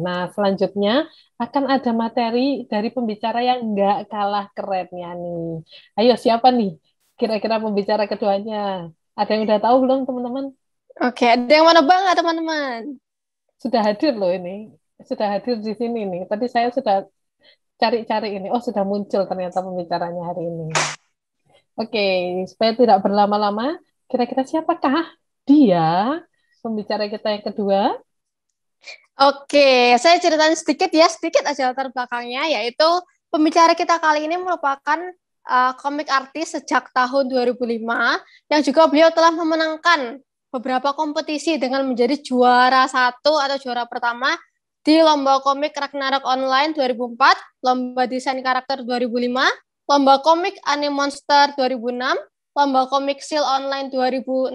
Nah, selanjutnya akan ada materi dari pembicara yang nggak kalah kerennya nih. Ayo, siapa nih? Kira-kira pembicara keduanya. Ada yang udah tahu belum, teman-teman? Oke, ada yang mana bang, teman-teman? Sudah hadir loh ini. Sudah hadir di sini nih. Tadi saya sudah cari-cari ini. Oh, sudah muncul ternyata pembicaranya hari ini. Oke, supaya tidak berlama-lama, kira-kira siapakah dia pembicara kita yang kedua? Oke, saya ceritain sedikit ya, sedikit aja latar belakangnya, yaitu pembicara kita kali ini merupakan komik artis sejak tahun 2005, yang juga beliau telah memenangkan beberapa kompetisi dengan menjadi juara satu atau juara pertama di Lomba Komik Ragnarok Online 2004, Lomba Desain Karakter 2005, Lomba Komik Anime Monster 2006, Lomba Komik Seal Online 2006,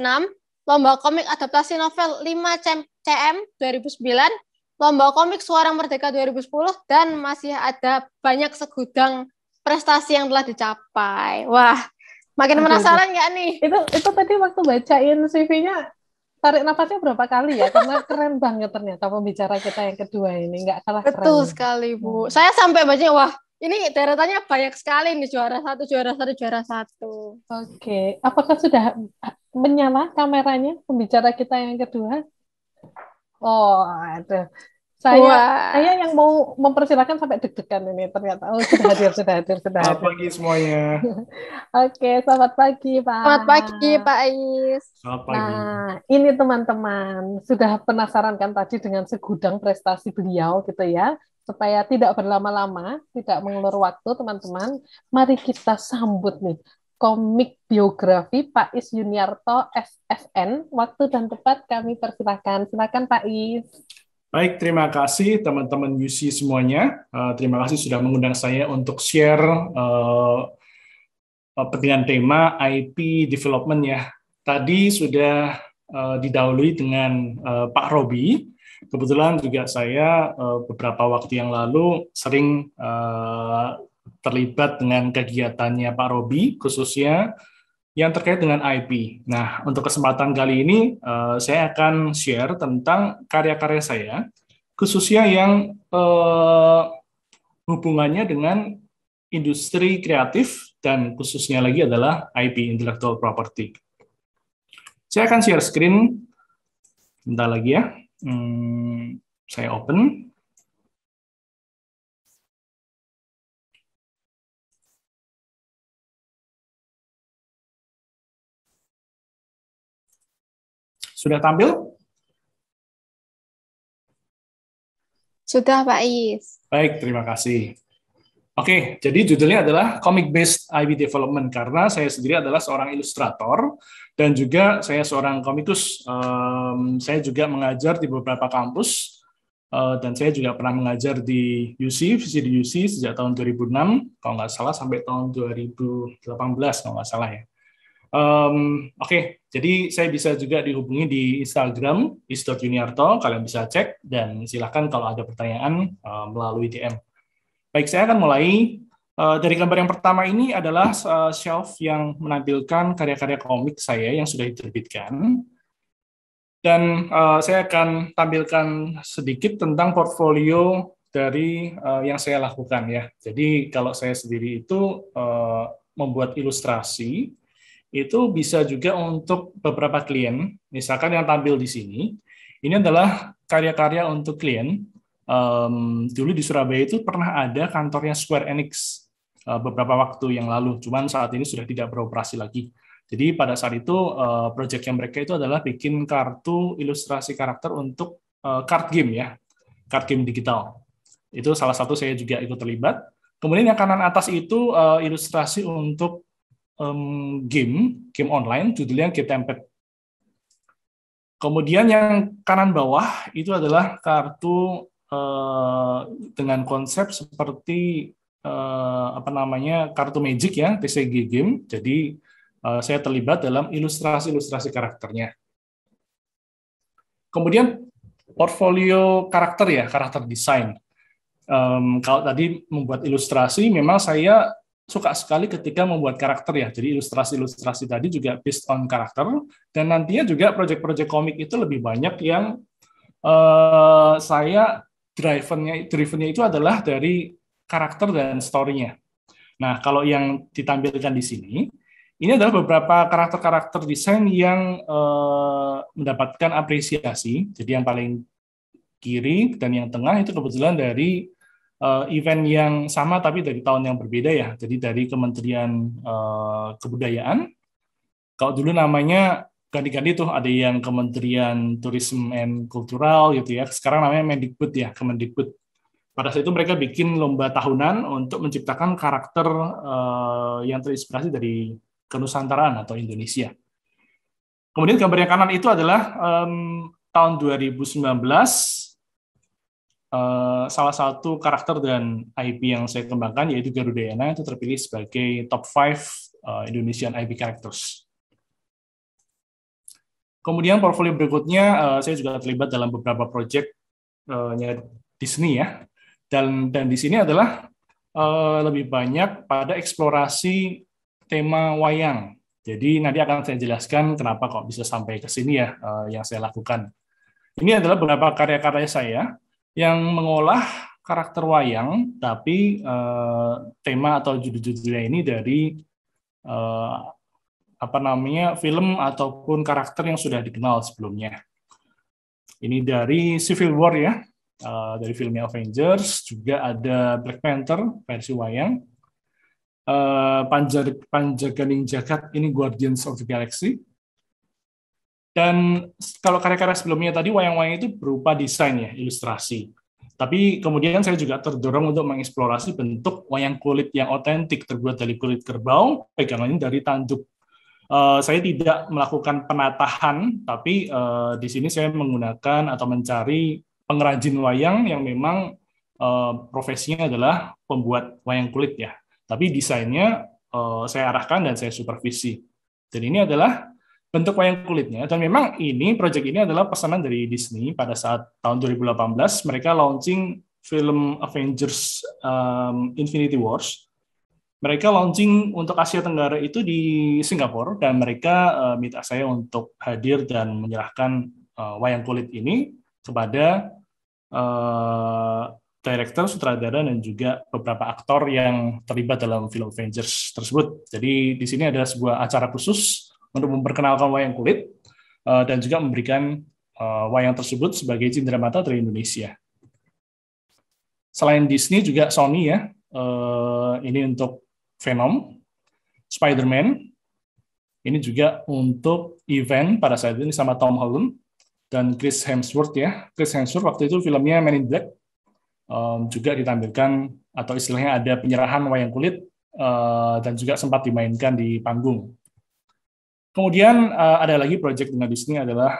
Lomba Komik Adaptasi Novel 5 CM 2009, Lomba Komik Suara Merdeka 2010, dan masih ada banyak segudang prestasi yang telah dicapai. Wah, makin Aduh, aduh. penasaran nggak nih? Itu tadi waktu bacain CV-nya tarik nafasnya berapa kali ya? Karena keren banget ternyata pembicara kita yang kedua ini nggak kalah keren. Betul sekali, Bu. Hmm. Saya sampai baca, wah, ini deretannya banyak sekali nih, juara satu, juara satu, juara satu. Oke, apakah sudah menyala kameranya pembicara kita yang kedua? Oh, ada. Saya Wah, saya yang mau mempersilahkan sampai deg-degan ini ternyata. Oh, sudah hadir, sudah hadir, sudah Selamat hadir. pagi semuanya. Oke, selamat pagi, selamat pagi, Pak. Pak Ais. Selamat Nah, pagi. ini teman-teman, sudah penasaran kan tadi dengan segudang prestasi beliau gitu ya. Supaya tidak berlama-lama, tidak mengulur waktu, teman-teman, mari kita sambut nih komik biografi Pak Is Yuniarto SSN. Waktu dan tempat kami persilahkan. Silakan Pak Is. Baik, terima kasih teman-teman UC semuanya. Terima kasih sudah mengundang saya untuk share dengan tema IP development ya. Tadi sudah didahului dengan Pak Robi. Kebetulan juga saya beberapa waktu yang lalu sering terlibat dengan kegiatannya Pak Robi, khususnya yang terkait dengan IP. Nah, untuk kesempatan kali ini, saya akan share tentang karya-karya saya, khususnya yang hubungannya dengan industri kreatif, dan khususnya lagi adalah IP, Intellectual Property. Saya akan share screen, bentar lagi ya. Saya open. Sudah tampil? Sudah, Pak Ais. Baik, terima kasih. Oke, jadi judulnya adalah Comic Based IP Development, karena saya sendiri adalah seorang ilustrator dan juga saya seorang komikus. Saya juga mengajar di beberapa kampus dan saya juga pernah mengajar di UC, visi di UC sejak tahun 2006, kalau nggak salah sampai tahun 2018 kalau nggak salah ya. Oke, jadi saya bisa juga dihubungi di Instagram is.yuniarto, kalian bisa cek dan silakan kalau ada pertanyaan melalui DM. Baik, saya akan mulai dari gambar yang pertama. Ini adalah shelf yang menampilkan karya-karya komik saya yang sudah diterbitkan. Dan saya akan tampilkan sedikit tentang portfolio dari yang saya lakukan ya. Jadi kalau saya sendiri itu membuat ilustrasi, itu bisa juga untuk beberapa klien. Misalkan yang tampil di sini, ini adalah karya-karya untuk klien. Dulu di Surabaya itu pernah ada kantornya Square Enix beberapa waktu yang lalu, cuman saat ini sudah tidak beroperasi lagi. Jadi pada saat itu proyeknya mereka itu adalah bikin kartu ilustrasi karakter untuk card game ya, card game digital. Itu salah satu saya juga ikut terlibat. Kemudian yang kanan atas itu ilustrasi untuk game online, judulnya Get Tempted. Kemudian yang kanan bawah itu adalah kartu dengan konsep seperti kartu Magic ya, TCG game. Jadi saya terlibat dalam ilustrasi karakternya. Kemudian portfolio karakter ya, karakter desain. Kalau tadi membuat ilustrasi, memang saya suka sekali ketika membuat karakter ya. Jadi ilustrasi tadi juga based on karakter, dan nantinya juga proyek-proyek komik itu lebih banyak yang saya drivennya itu adalah dari karakter dan story-nya. Nah, kalau yang ditampilkan di sini, ini adalah beberapa karakter-karakter desain yang mendapatkan apresiasi. Jadi yang paling kiri dan yang tengah itu kebetulan dari event yang sama tapi dari tahun yang berbeda ya. Jadi dari Kementerian Kebudayaan. Kalau dulu namanya ganti-ganti tuh, ada yang Kementerian Tourism and Cultural gitu ya. Sekarang namanya Mendikbud ya, Kemendikbud. Pada saat itu mereka bikin lomba tahunan untuk menciptakan karakter yang terinspirasi dari Kenusantaraan atau Indonesia. Kemudian gambar yang kanan itu adalah tahun 2019, salah satu karakter dan IP yang saya kembangkan yaitu Garudayana itu terpilih sebagai top 5 Indonesian IP characters. Kemudian portfolio berikutnya, saya juga terlibat dalam beberapa proyek Disney ya. Dan di sini adalah lebih banyak pada eksplorasi tema wayang. Jadi nanti akan saya jelaskan kenapa kok bisa sampai ke sini ya yang saya lakukan. Ini adalah beberapa karya-karya saya yang mengolah karakter wayang, tapi tema atau judul-judulnya ini dari film ataupun karakter yang sudah dikenal sebelumnya. Ini dari Civil War ya, dari filmnya Avengers, juga ada Black Panther versi wayang, Panjaganing Jagat ini Guardians of the Galaxy. Dan kalau karya-karya sebelumnya tadi wayang-wayang itu berupa desain ya, ilustrasi. Tapi kemudian saya juga terdorong untuk mengeksplorasi bentuk wayang kulit yang otentik terbuat dari kulit kerbau, pegangannya dari tanduk. Saya tidak melakukan penatahan, tapi di sini saya menggunakan atau mencari pengrajin wayang yang memang profesinya adalah pembuat wayang kulit ya. Tapi desainnya saya arahkan dan saya supervisi. Dan ini adalah bentuk wayang kulitnya. Dan memang proyek ini adalah pesanan dari Disney pada saat tahun 2018 mereka launching film Avengers Infinity Wars. Mereka launching untuk Asia Tenggara itu di Singapura dan mereka minta saya untuk hadir dan menyerahkan wayang kulit ini kepada director, sutradara, dan juga beberapa aktor yang terlibat dalam film Avengers tersebut. Jadi di sini ada sebuah acara khusus untuk memperkenalkan wayang kulit dan juga memberikan wayang tersebut sebagai cenderamata dari Indonesia. Selain Disney juga Sony ya, ini untuk Venom, Spider-Man, ini juga untuk event pada saat ini sama Tom Holland dan Chris Hemsworth ya. Chris Hemsworth waktu itu filmnya Men in Black juga ditampilkan atau istilahnya ada penyerahan wayang kulit dan juga sempat dimainkan di panggung. Kemudian ada lagi proyek dengan Disney adalah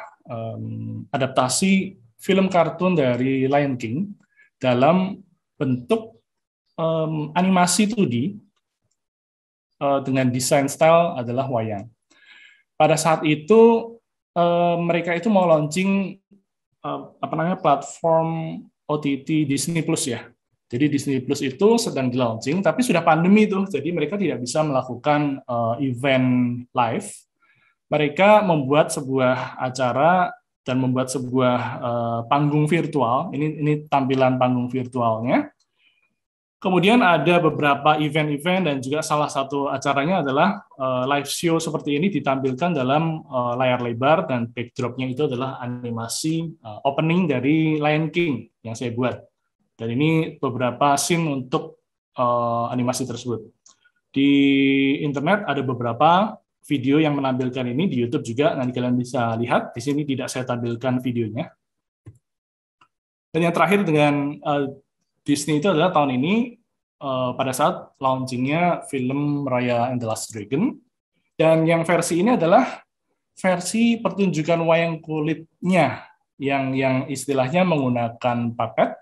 adaptasi film kartun dari Lion King dalam bentuk animasi 2D dengan desain style adalah wayang. Pada saat itu mereka itu mau launching platform OTT Disney Plus ya. Jadi Disney Plus itu sedang di launching, tapi sudah pandemi tuh, jadi mereka tidak bisa melakukan event live. Mereka membuat sebuah acara dan membuat sebuah panggung virtual. Ini tampilan panggung virtualnya. Kemudian ada beberapa event-event dan juga salah satu acaranya adalah live show seperti ini ditampilkan dalam layar lebar dan backdrop-nya itu adalah animasi opening dari Lion King yang saya buat. Dan ini beberapa scene untuk animasi tersebut. Di internet ada beberapa video yang menampilkan ini, di YouTube juga, nanti kalian bisa lihat. Di sini tidak saya tampilkan videonya. Dan yang terakhir dengan Disney itu adalah tahun ini pada saat launchingnya film Raya and the Last Dragon, dan yang versi ini adalah versi pertunjukan wayang kulitnya yang istilahnya menggunakan puppet,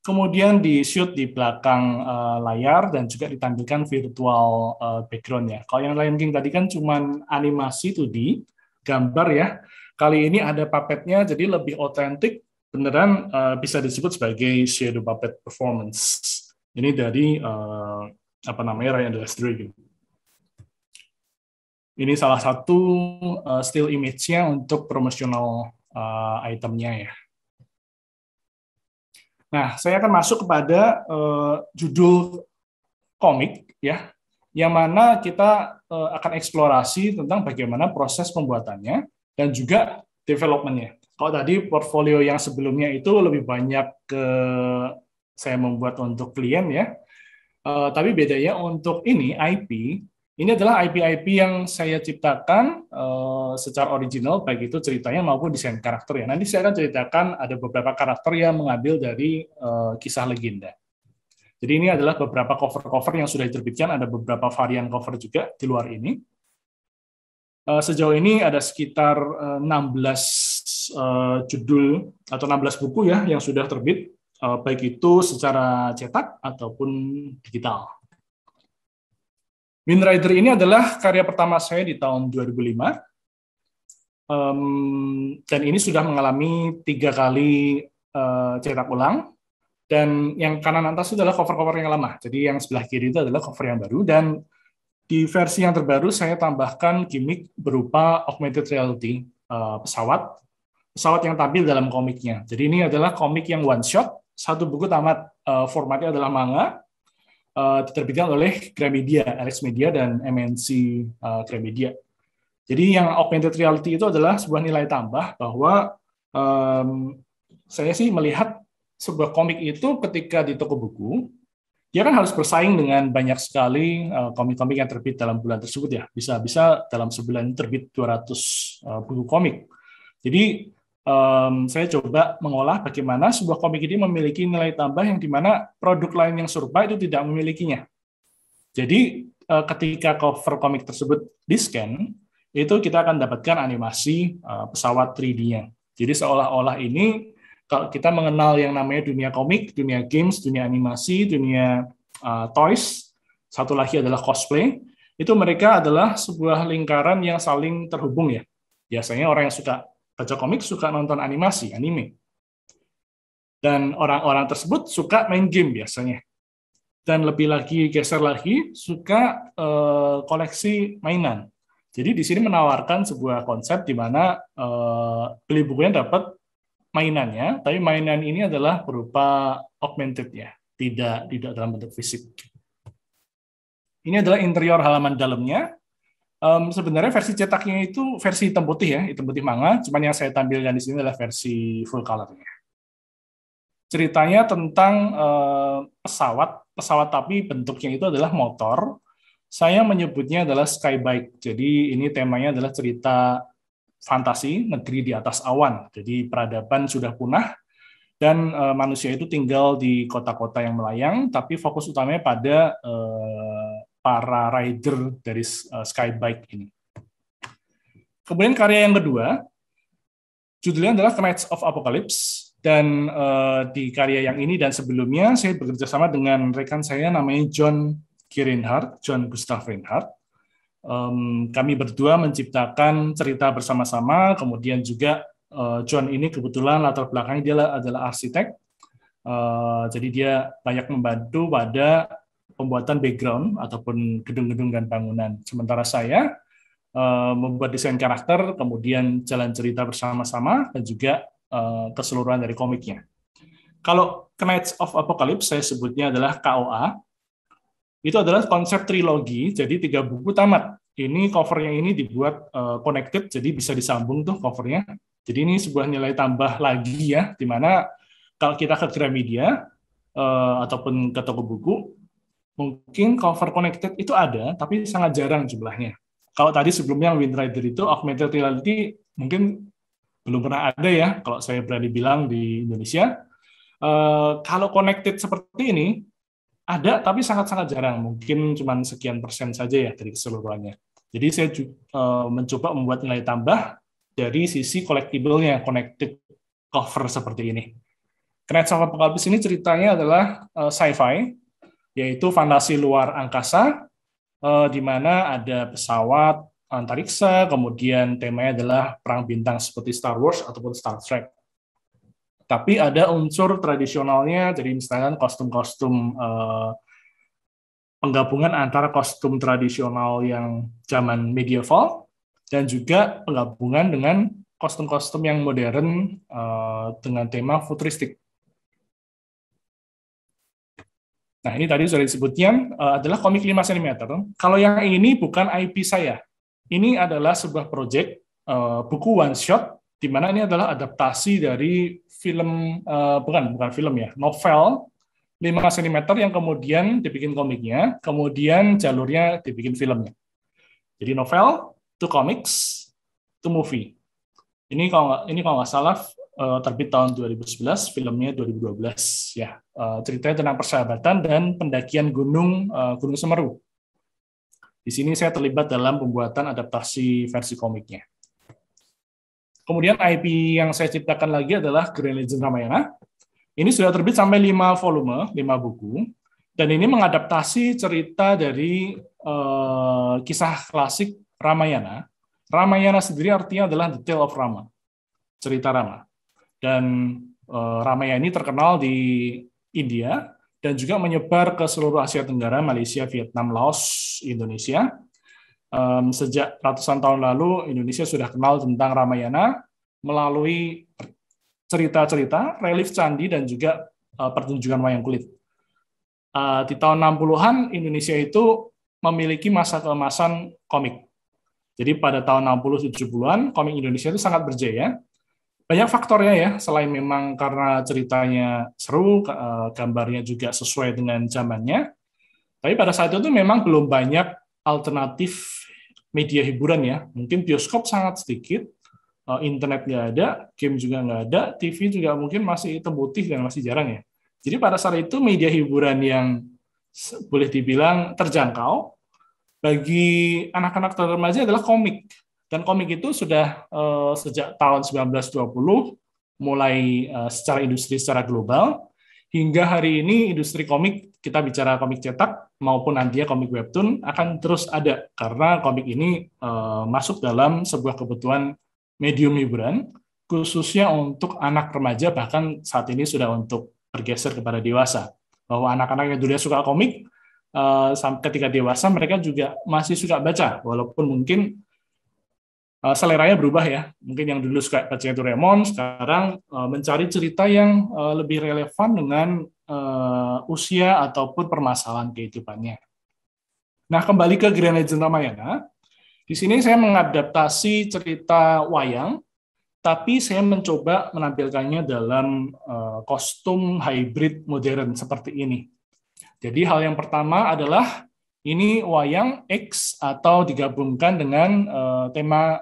kemudian di-shoot di belakang layar dan juga ditampilkan virtual background-nya. Kalau yang Lion King tadi kan cuma animasi 2D, gambar ya. Kali ini ada puppetnya, jadi lebih otentik, beneran bisa disebut sebagai shadow puppet performance. Ini dari Raya and the Last Dragon. Ini salah satu still image-nya untuk promotional itemnya ya. Nah, saya akan masuk kepada judul komik ya, yang mana kita akan eksplorasi tentang bagaimana proses pembuatannya dan juga development-nya. Kalau tadi portfolio yang sebelumnya itu lebih banyak ke saya membuat untuk klien ya, tapi bedanya untuk ini IP, ini adalah IP-IP yang saya ciptakan secara original, baik itu ceritanya maupun desain karakter ya. Nanti saya akan ceritakan ada beberapa karakter yang mengambil dari kisah legenda. Jadi ini adalah beberapa cover-cover yang sudah diterbitkan, ada beberapa varian cover juga di luar ini. Sejauh ini ada sekitar 16 judul atau 16 buku ya yang sudah terbit, baik itu secara cetak ataupun digital. Wind Rider ini adalah karya pertama saya di tahun 2005, dan ini sudah mengalami 3 kali cetak ulang. Dan yang kanan atas itu adalah cover-cover yang lama. Jadi yang sebelah kiri itu adalah cover yang baru. Dan di versi yang terbaru saya tambahkan gimmick berupa augmented reality, pesawat yang tampil dalam komiknya. Jadi ini adalah komik yang one shot, 1 buku tamat, formatnya adalah manga, diterbitkan oleh Gramedia, Alex Media dan MNC Gramedia. Jadi yang augmented reality itu adalah sebuah nilai tambah bahwa saya sih melihat sebuah komik itu ketika di toko buku, dia kan harus bersaing dengan banyak sekali komik-komik yang terbit dalam bulan tersebut ya. Bisa dalam sebulan terbit 200 buku komik. Jadi saya coba mengolah bagaimana sebuah komik ini memiliki nilai tambah yang dimana produk lain yang serupa itu tidak memilikinya. Jadi ketika cover komik tersebut di-scan, itu kita akan dapatkan animasi pesawat 3D-nya. Jadi seolah-olah ini kalau kita mengenal yang namanya dunia komik, dunia games, dunia animasi, dunia toys, satu lagi adalah cosplay, itu mereka adalah sebuah lingkaran yang saling terhubung ya. Biasanya orang yang suka baca komik suka nonton animasi, anime. Dan orang-orang tersebut suka main game biasanya. Dan lebih lagi, geser lagi, suka koleksi mainan. Jadi di sini menawarkan sebuah konsep di mana beli bukunya dapat mainannya, tapi mainan ini adalah berupa augmented ya, tidak dalam bentuk fisik. Ini adalah interior halaman dalamnya. Sebenarnya versi cetaknya itu versi hitam putih ya, hitam putih manga, cuman yang saya tampilkan di sini adalah versi full colornya. Ceritanya tentang pesawat tapi bentuknya itu adalah motor. Saya menyebutnya adalah skybike. Jadi ini temanya adalah cerita fantasi, negeri di atas awan. Jadi peradaban sudah punah, dan manusia itu tinggal di kota-kota yang melayang, tapi fokus utamanya pada para rider dari skybike ini. Kemudian karya yang kedua, judulnya adalah Knights of Apocalypse, dan di karya yang ini dan sebelumnya, saya bekerja sama dengan rekan saya namanya John Gustav Reinhardt. Kami berdua menciptakan cerita bersama-sama, kemudian juga John ini kebetulan latar belakangnya dia adalah arsitek, jadi dia banyak membantu pada pembuatan background ataupun gedung-gedung dan bangunan. Sementara saya membuat desain karakter, kemudian jalan cerita bersama-sama, dan juga keseluruhan dari komiknya. Kalau Knights of Apocalypse saya sebutnya adalah KOA. Itu adalah konsep trilogi, jadi 3 buku tamat. Ini covernya ini dibuat connected, jadi bisa disambung tuh covernya. Jadi ini sebuah nilai tambah lagi ya, di mana kalau kita ke Gramedia ataupun ke toko buku, mungkin cover connected itu ada, tapi sangat jarang jumlahnya. Kalau tadi sebelumnya Wind Rider itu augmented reality mungkin belum pernah ada ya, kalau saya berani bilang di Indonesia. Kalau connected seperti ini, ada, tapi sangat-sangat jarang. Mungkin cuma sekian persen saja ya dari keseluruhannya. Jadi saya mencoba membuat nilai tambah dari sisi collectible-nya, connected cover seperti ini. Knights of Apocalypse ini ceritanya adalah sci-fi, yaitu fantasi luar angkasa, di mana ada pesawat antariksa, kemudian temanya adalah perang bintang seperti Star Wars ataupun Star Trek. Tapi ada unsur tradisionalnya, jadi misalnya kostum-kostum penggabungan antara kostum tradisional yang zaman medieval dan juga penggabungan dengan kostum-kostum yang modern dengan tema futuristik. Nah, ini tadi sudah disebutnya adalah komik 5 cm. Kalau yang ini bukan IP saya. Ini adalah sebuah proyek buku one shot, di mana ini adalah adaptasi dari film, bukan film ya, novel 5 cm yang kemudian dibikin komiknya, kemudian jalurnya dibikin filmnya. Jadi novel, to comics, to movie. Ini kalau nggak salah terbit tahun 2011, filmnya 2012 ya. Ceritanya tentang persahabatan dan pendakian Gunung Semeru. Di sini saya terlibat dalam pembuatan adaptasi versi komiknya. Kemudian IP yang saya ciptakan lagi adalah Grand Legend Ramayana. Ini sudah terbit sampai 5 volume, 5 buku, dan ini mengadaptasi cerita dari kisah klasik Ramayana. Ramayana sendiri artinya adalah the tale of Rama, cerita Rama. Dan Ramayana ini terkenal di India dan juga menyebar ke seluruh Asia Tenggara, Malaysia, Vietnam, Laos, Indonesia. Sejak ratusan tahun lalu, Indonesia sudah kenal tentang Ramayana melalui cerita-cerita, relief candi, dan juga pertunjukan wayang kulit. Di tahun 60-an, Indonesia itu memiliki masa keemasan komik. Jadi pada tahun 60-70-an, komik Indonesia itu sangat berjaya. Banyak faktornya ya, selain memang karena ceritanya seru, gambarnya juga sesuai dengan zamannya. Tapi pada saat itu memang belum banyak alternatif media hiburan ya. Mungkin bioskop sangat sedikit, internet nggak ada, game juga nggak ada, TV juga mungkin masih hitam putih dan masih jarang ya. Jadi pada saat itu media hiburan yang boleh dibilang terjangkau bagi anak-anak dan remaja adalah komik. Dan komik itu sudah sejak tahun 1920 mulai secara industri secara global, hingga hari ini industri komik, kita bicara komik cetak maupun nantinya komik webtoon, akan terus ada karena komik ini masuk dalam sebuah kebutuhan medium hiburan, khususnya untuk anak remaja, bahkan saat ini sudah untuk bergeser kepada dewasa. Bahwa anak-anak yang dulu suka komik, ketika dewasa mereka juga masih suka baca, walaupun mungkin seleranya berubah ya. Mungkin yang dulu suka baca Doraemon, sekarang mencari cerita yang lebih relevan dengan usia ataupun permasalahan kehidupannya. Nah, kembali ke Grand Legend Ramayana. Di sini saya mengadaptasi cerita wayang, tapi saya mencoba menampilkannya dalam kostum hybrid modern seperti ini. Jadi hal yang pertama adalah ini wayang X atau digabungkan dengan tema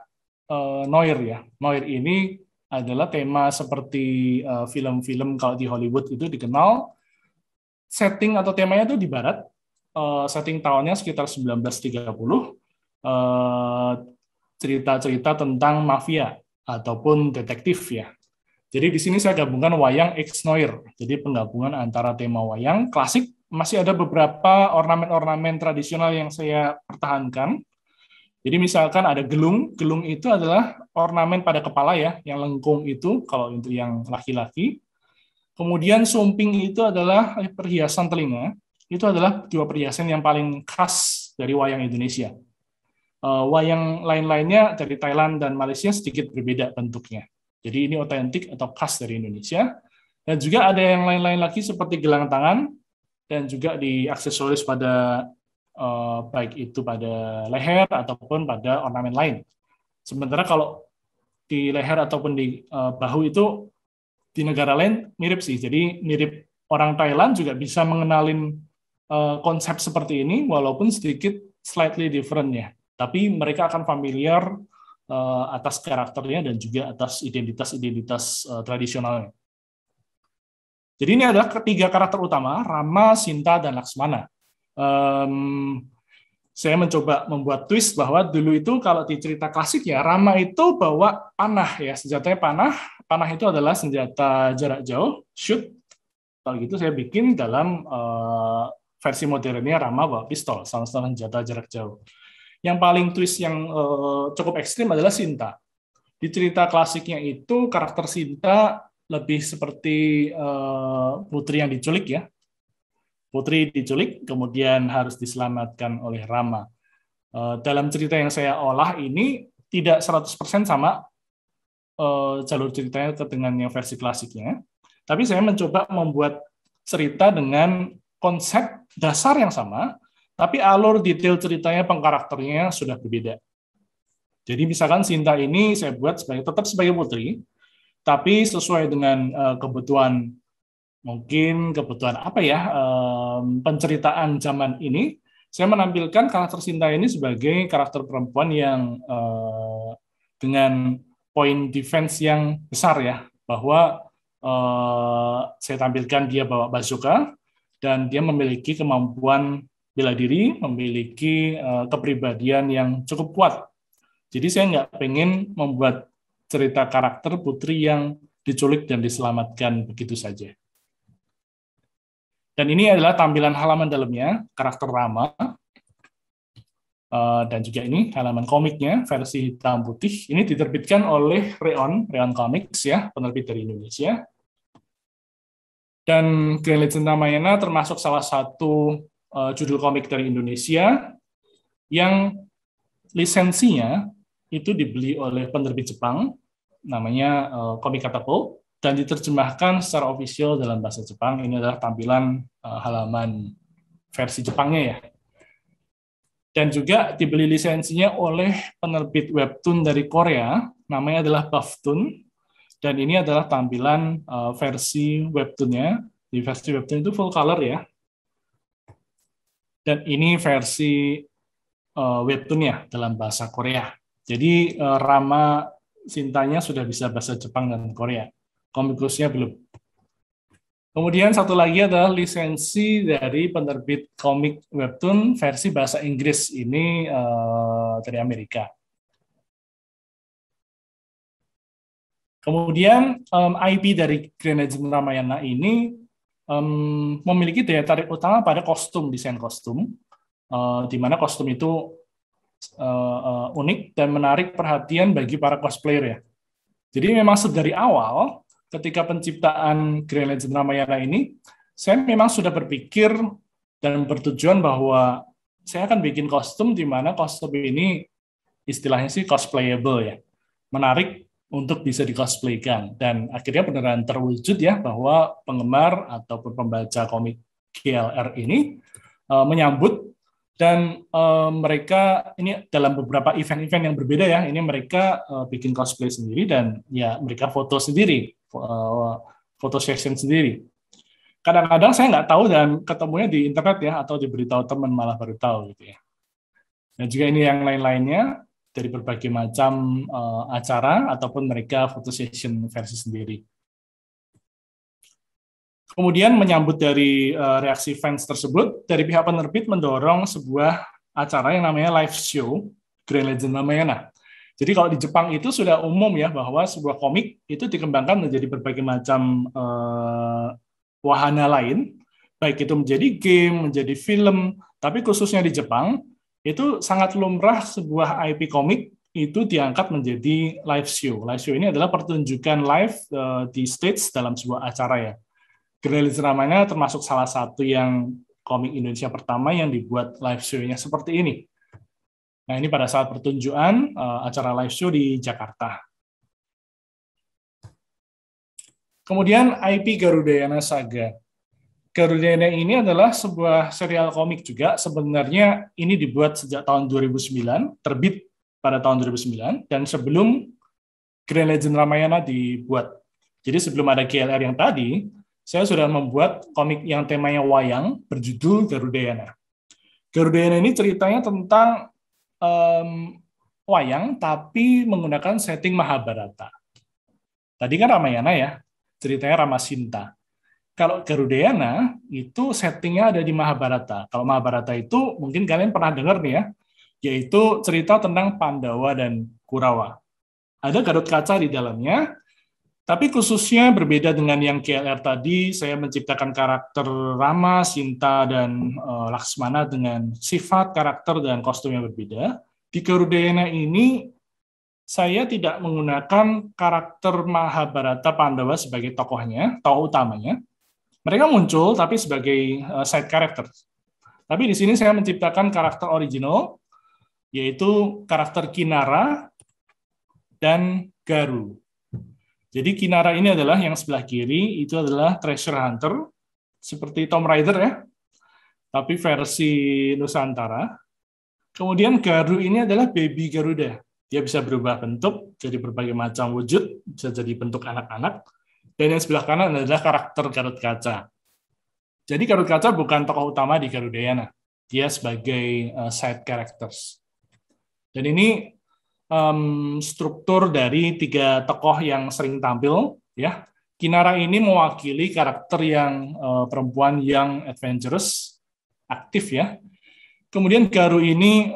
noir ya. Noir ini adalah tema seperti film-film kalau di Hollywood itu dikenal. Setting atau temanya itu di barat. Setting tahunnya sekitar 1930. Cerita-cerita tentang mafia ataupun detektif ya. Jadi di sini saya gabungkan wayang X noir. Jadi penggabungan antara tema wayang klasik, masih ada beberapa ornamen-ornamen tradisional yang saya pertahankan. Jadi misalkan ada gelung, gelung itu adalah ornamen pada kepala ya, yang lengkung itu kalau untuk yang laki-laki. Kemudian sumping itu adalah perhiasan telinga. Itu adalah dua perhiasan yang paling khas dari wayang Indonesia. Wayang lain-lainnya dari Thailand dan Malaysia sedikit berbeda bentuknya. Jadi ini otentik atau khas dari Indonesia. Dan juga ada yang lain-lain lagi seperti gelang tangan dan juga diaksesoris pada baik itu pada leher ataupun pada ornamen lain. Sementara kalau di leher ataupun di bahu itu di negara lain mirip sih. Jadi mirip orang Thailand juga bisa mengenalin konsep seperti ini walaupun sedikit slightly different ya. Tapi mereka akan familiar atas karakternya dan juga atas identitas-identitas tradisionalnya. Jadi ini adalah ketiga karakter utama, Rama, Sinta, dan Laksmana. Saya mencoba membuat twist bahwa dulu itu kalau di cerita klasik ya, Rama itu bawa panah ya, senjatanya panah. Panah itu adalah senjata jarak jauh, shoot. Kalau gitu saya bikin dalam versi modernnya Rama bawa pistol, sama-sama senjata jarak jauh. Yang paling twist yang cukup ekstrim adalah Sinta. Di cerita klasiknya itu karakter Sinta lebih seperti putri yang diculik ya. Putri diculik kemudian harus diselamatkan oleh Rama. Dalam cerita yang saya olah ini tidak 100% sama jalur ceritanya dengan yang versi klasiknya. Tapi saya mencoba membuat cerita dengan konsep dasar yang sama, tapi alur detail ceritanya, pengkarakternya sudah berbeda. Jadi misalkan Sinta ini saya buat tetap sebagai putri, tapi sesuai dengan kebutuhan, mungkin kebutuhan apa ya, penceritaan zaman ini, saya menampilkan karakter Sinta ini sebagai karakter perempuan yang dengan poin defense yang besar ya, bahwa saya tampilkan dia bawa bazooka, dan dia memiliki kemampuan bela diri, memiliki kepribadian yang cukup kuat. Jadi saya nggak pengen membuat cerita karakter putri yang diculik dan diselamatkan begitu saja. Dan ini adalah tampilan halaman dalamnya, karakter Rama. Dan juga ini halaman komiknya, versi hitam putih. Ini diterbitkan oleh Reon Comics ya, penerbit dari Indonesia. Dan Grand Legend Ramayana termasuk salah satu judul komik dari Indonesia yang lisensinya itu dibeli oleh penerbit Jepang, namanya Komik Catapult, dan diterjemahkan secara ofisial dalam bahasa Jepang. Ini adalah tampilan halaman versi Jepangnya ya. Dan juga dibeli lisensinya oleh penerbit webtoon dari Korea, namanya adalah Buftoon, dan ini adalah tampilan versi webtoonnya. Di versi webtoon itu full color ya. Dan ini versi webtoonnya dalam bahasa Korea. Jadi Rama Sintanya sudah bisa bahasa Jepang dan Korea. Komikusnya belum. Kemudian satu lagi adalah lisensi dari penerbit komik webtoon versi bahasa Inggris. Ini dari Amerika. Kemudian IP dari Grand Legend Ramayana ini memiliki daya tarik utama pada kostum, desain kostum, di mana kostum itu unik dan menarik perhatian bagi para cosplayer ya. Jadi memang dari awal ketika penciptaan Grand Legend Ramayana ini, saya memang sudah berpikir dan bertujuan bahwa saya akan bikin kostum di mana kostum ini istilahnya sih cosplayable ya, menarik untuk bisa di-cosplaykan. Dan akhirnya beneran terwujud ya, bahwa penggemar ataupun pembaca komik GLR ini menyambut. Dan mereka ini dalam beberapa event-event yang berbeda ya, ini mereka bikin cosplay sendiri dan ya mereka foto sendiri, foto session sendiri. Kadang-kadang saya nggak tahu dan ketemunya di internet ya, atau diberitahu teman malah baru tahu gitu ya. Dan juga ini yang lain-lainnya dari berbagai macam acara ataupun mereka foto session versi sendiri. Kemudian menyambut dari reaksi fans tersebut, dari pihak penerbit mendorong sebuah acara yang namanya live show Grand Legend Ramayana. Jadi kalau di Jepang itu sudah umum ya, bahwa sebuah komik itu dikembangkan menjadi berbagai macam wahana lain, baik itu menjadi game, menjadi film, tapi khususnya di Jepang, itu sangat lumrah sebuah IP komik itu diangkat menjadi live show. Live show ini adalah pertunjukan live di stage dalam sebuah acara ya. Grand Legend Ramayana termasuk salah satu yang komik Indonesia pertama yang dibuat live show-nya seperti ini. Nah, ini pada saat pertunjukan acara live show di Jakarta. Kemudian IP Garudayana Saga. Garudayana ini adalah sebuah serial komik juga. Sebenarnya ini dibuat sejak tahun 2009, terbit pada tahun 2009, dan sebelum Grand Legend Ramayana dibuat. Jadi sebelum ada GLR yang tadi, saya sudah membuat komik yang temanya wayang berjudul Garudayana. Garudayana ini ceritanya tentang wayang tapi menggunakan setting Mahabharata. Tadi kan Ramayana ya, ceritanya Ramasinta. Kalau Garudayana itu settingnya ada di Mahabharata. Kalau Mahabharata itu mungkin kalian pernah dengar nih ya, yaitu cerita tentang Pandawa dan Kurawa. Ada Garut Kaca di dalamnya. Tapi khususnya berbeda dengan yang GLR tadi, saya menciptakan karakter Rama, Sinta, dan Laksmana dengan sifat, karakter, dan kostum yang berbeda. Di Garudayana ini, saya tidak menggunakan karakter Mahabharata Pandawa sebagai tokohnya, tokoh utamanya. Mereka muncul, tapi sebagai side character. Tapi di sini saya menciptakan karakter original, yaitu karakter Kinara dan Garu. Jadi Kinara ini adalah yang sebelah kiri, itu adalah treasure hunter, seperti Tomb Raider ya. tapi versi Nusantara. Kemudian Garu ini adalah baby Garuda. Dia bisa berubah bentuk, jadi berbagai macam wujud, bisa jadi bentuk anak-anak. Dan yang sebelah kanan adalah karakter Garut Kaca. Jadi Garut Kaca bukan tokoh utama di Garudayana. Dia sebagai side characters. Dan ini struktur dari 3 tokoh yang sering tampil. Ya, Kinara ini mewakili karakter yang perempuan yang adventurous, aktif ya. Kemudian Garu ini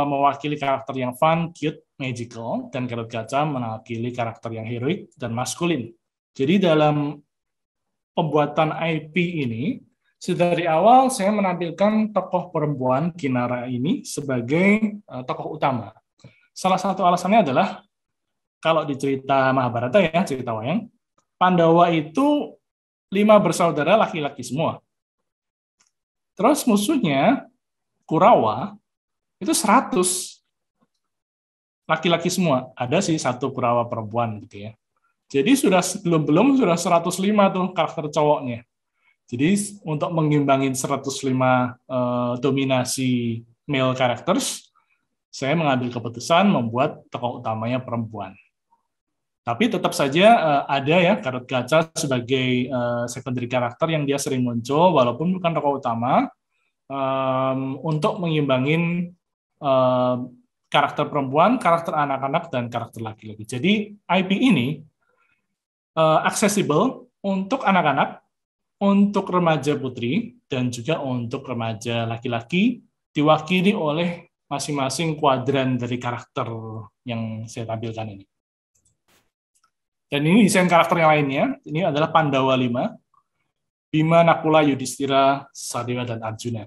mewakili karakter yang fun, cute, magical, dan Garut Kaca mewakili karakter yang heroik dan maskulin. Jadi dalam pembuatan IP ini, dari awal saya menampilkan tokoh perempuan Kinara ini sebagai tokoh utama. Salah satu alasannya adalah, kalau di cerita Mahabharata ya, cerita wayang, Pandawa itu 5 bersaudara laki-laki semua. Terus musuhnya, Kurawa, itu 100 laki-laki semua. Ada sih 1 Kurawa perempuan gitu ya. Jadi sudah belum sudah 105 tuh karakter cowoknya. Jadi untuk mengimbangin 105 dominasi male characters, saya mengambil keputusan membuat tokoh utamanya perempuan. Tapi tetap saja ada ya Garut Kaca sebagai secondary karakter yang dia sering muncul walaupun bukan tokoh utama, untuk mengimbangin karakter perempuan, karakter anak-anak, dan karakter laki-laki. Jadi IP ini aksesibel untuk anak-anak, untuk remaja putri, dan juga untuk remaja laki-laki, diwakili oleh masing-masing kuadran dari karakter yang saya tampilkan ini. Dan ini desain karakter yang lainnya, ini adalah Pandawa 5, Bima, Nakula, Yudhistira, Sadewa, dan Arjuna.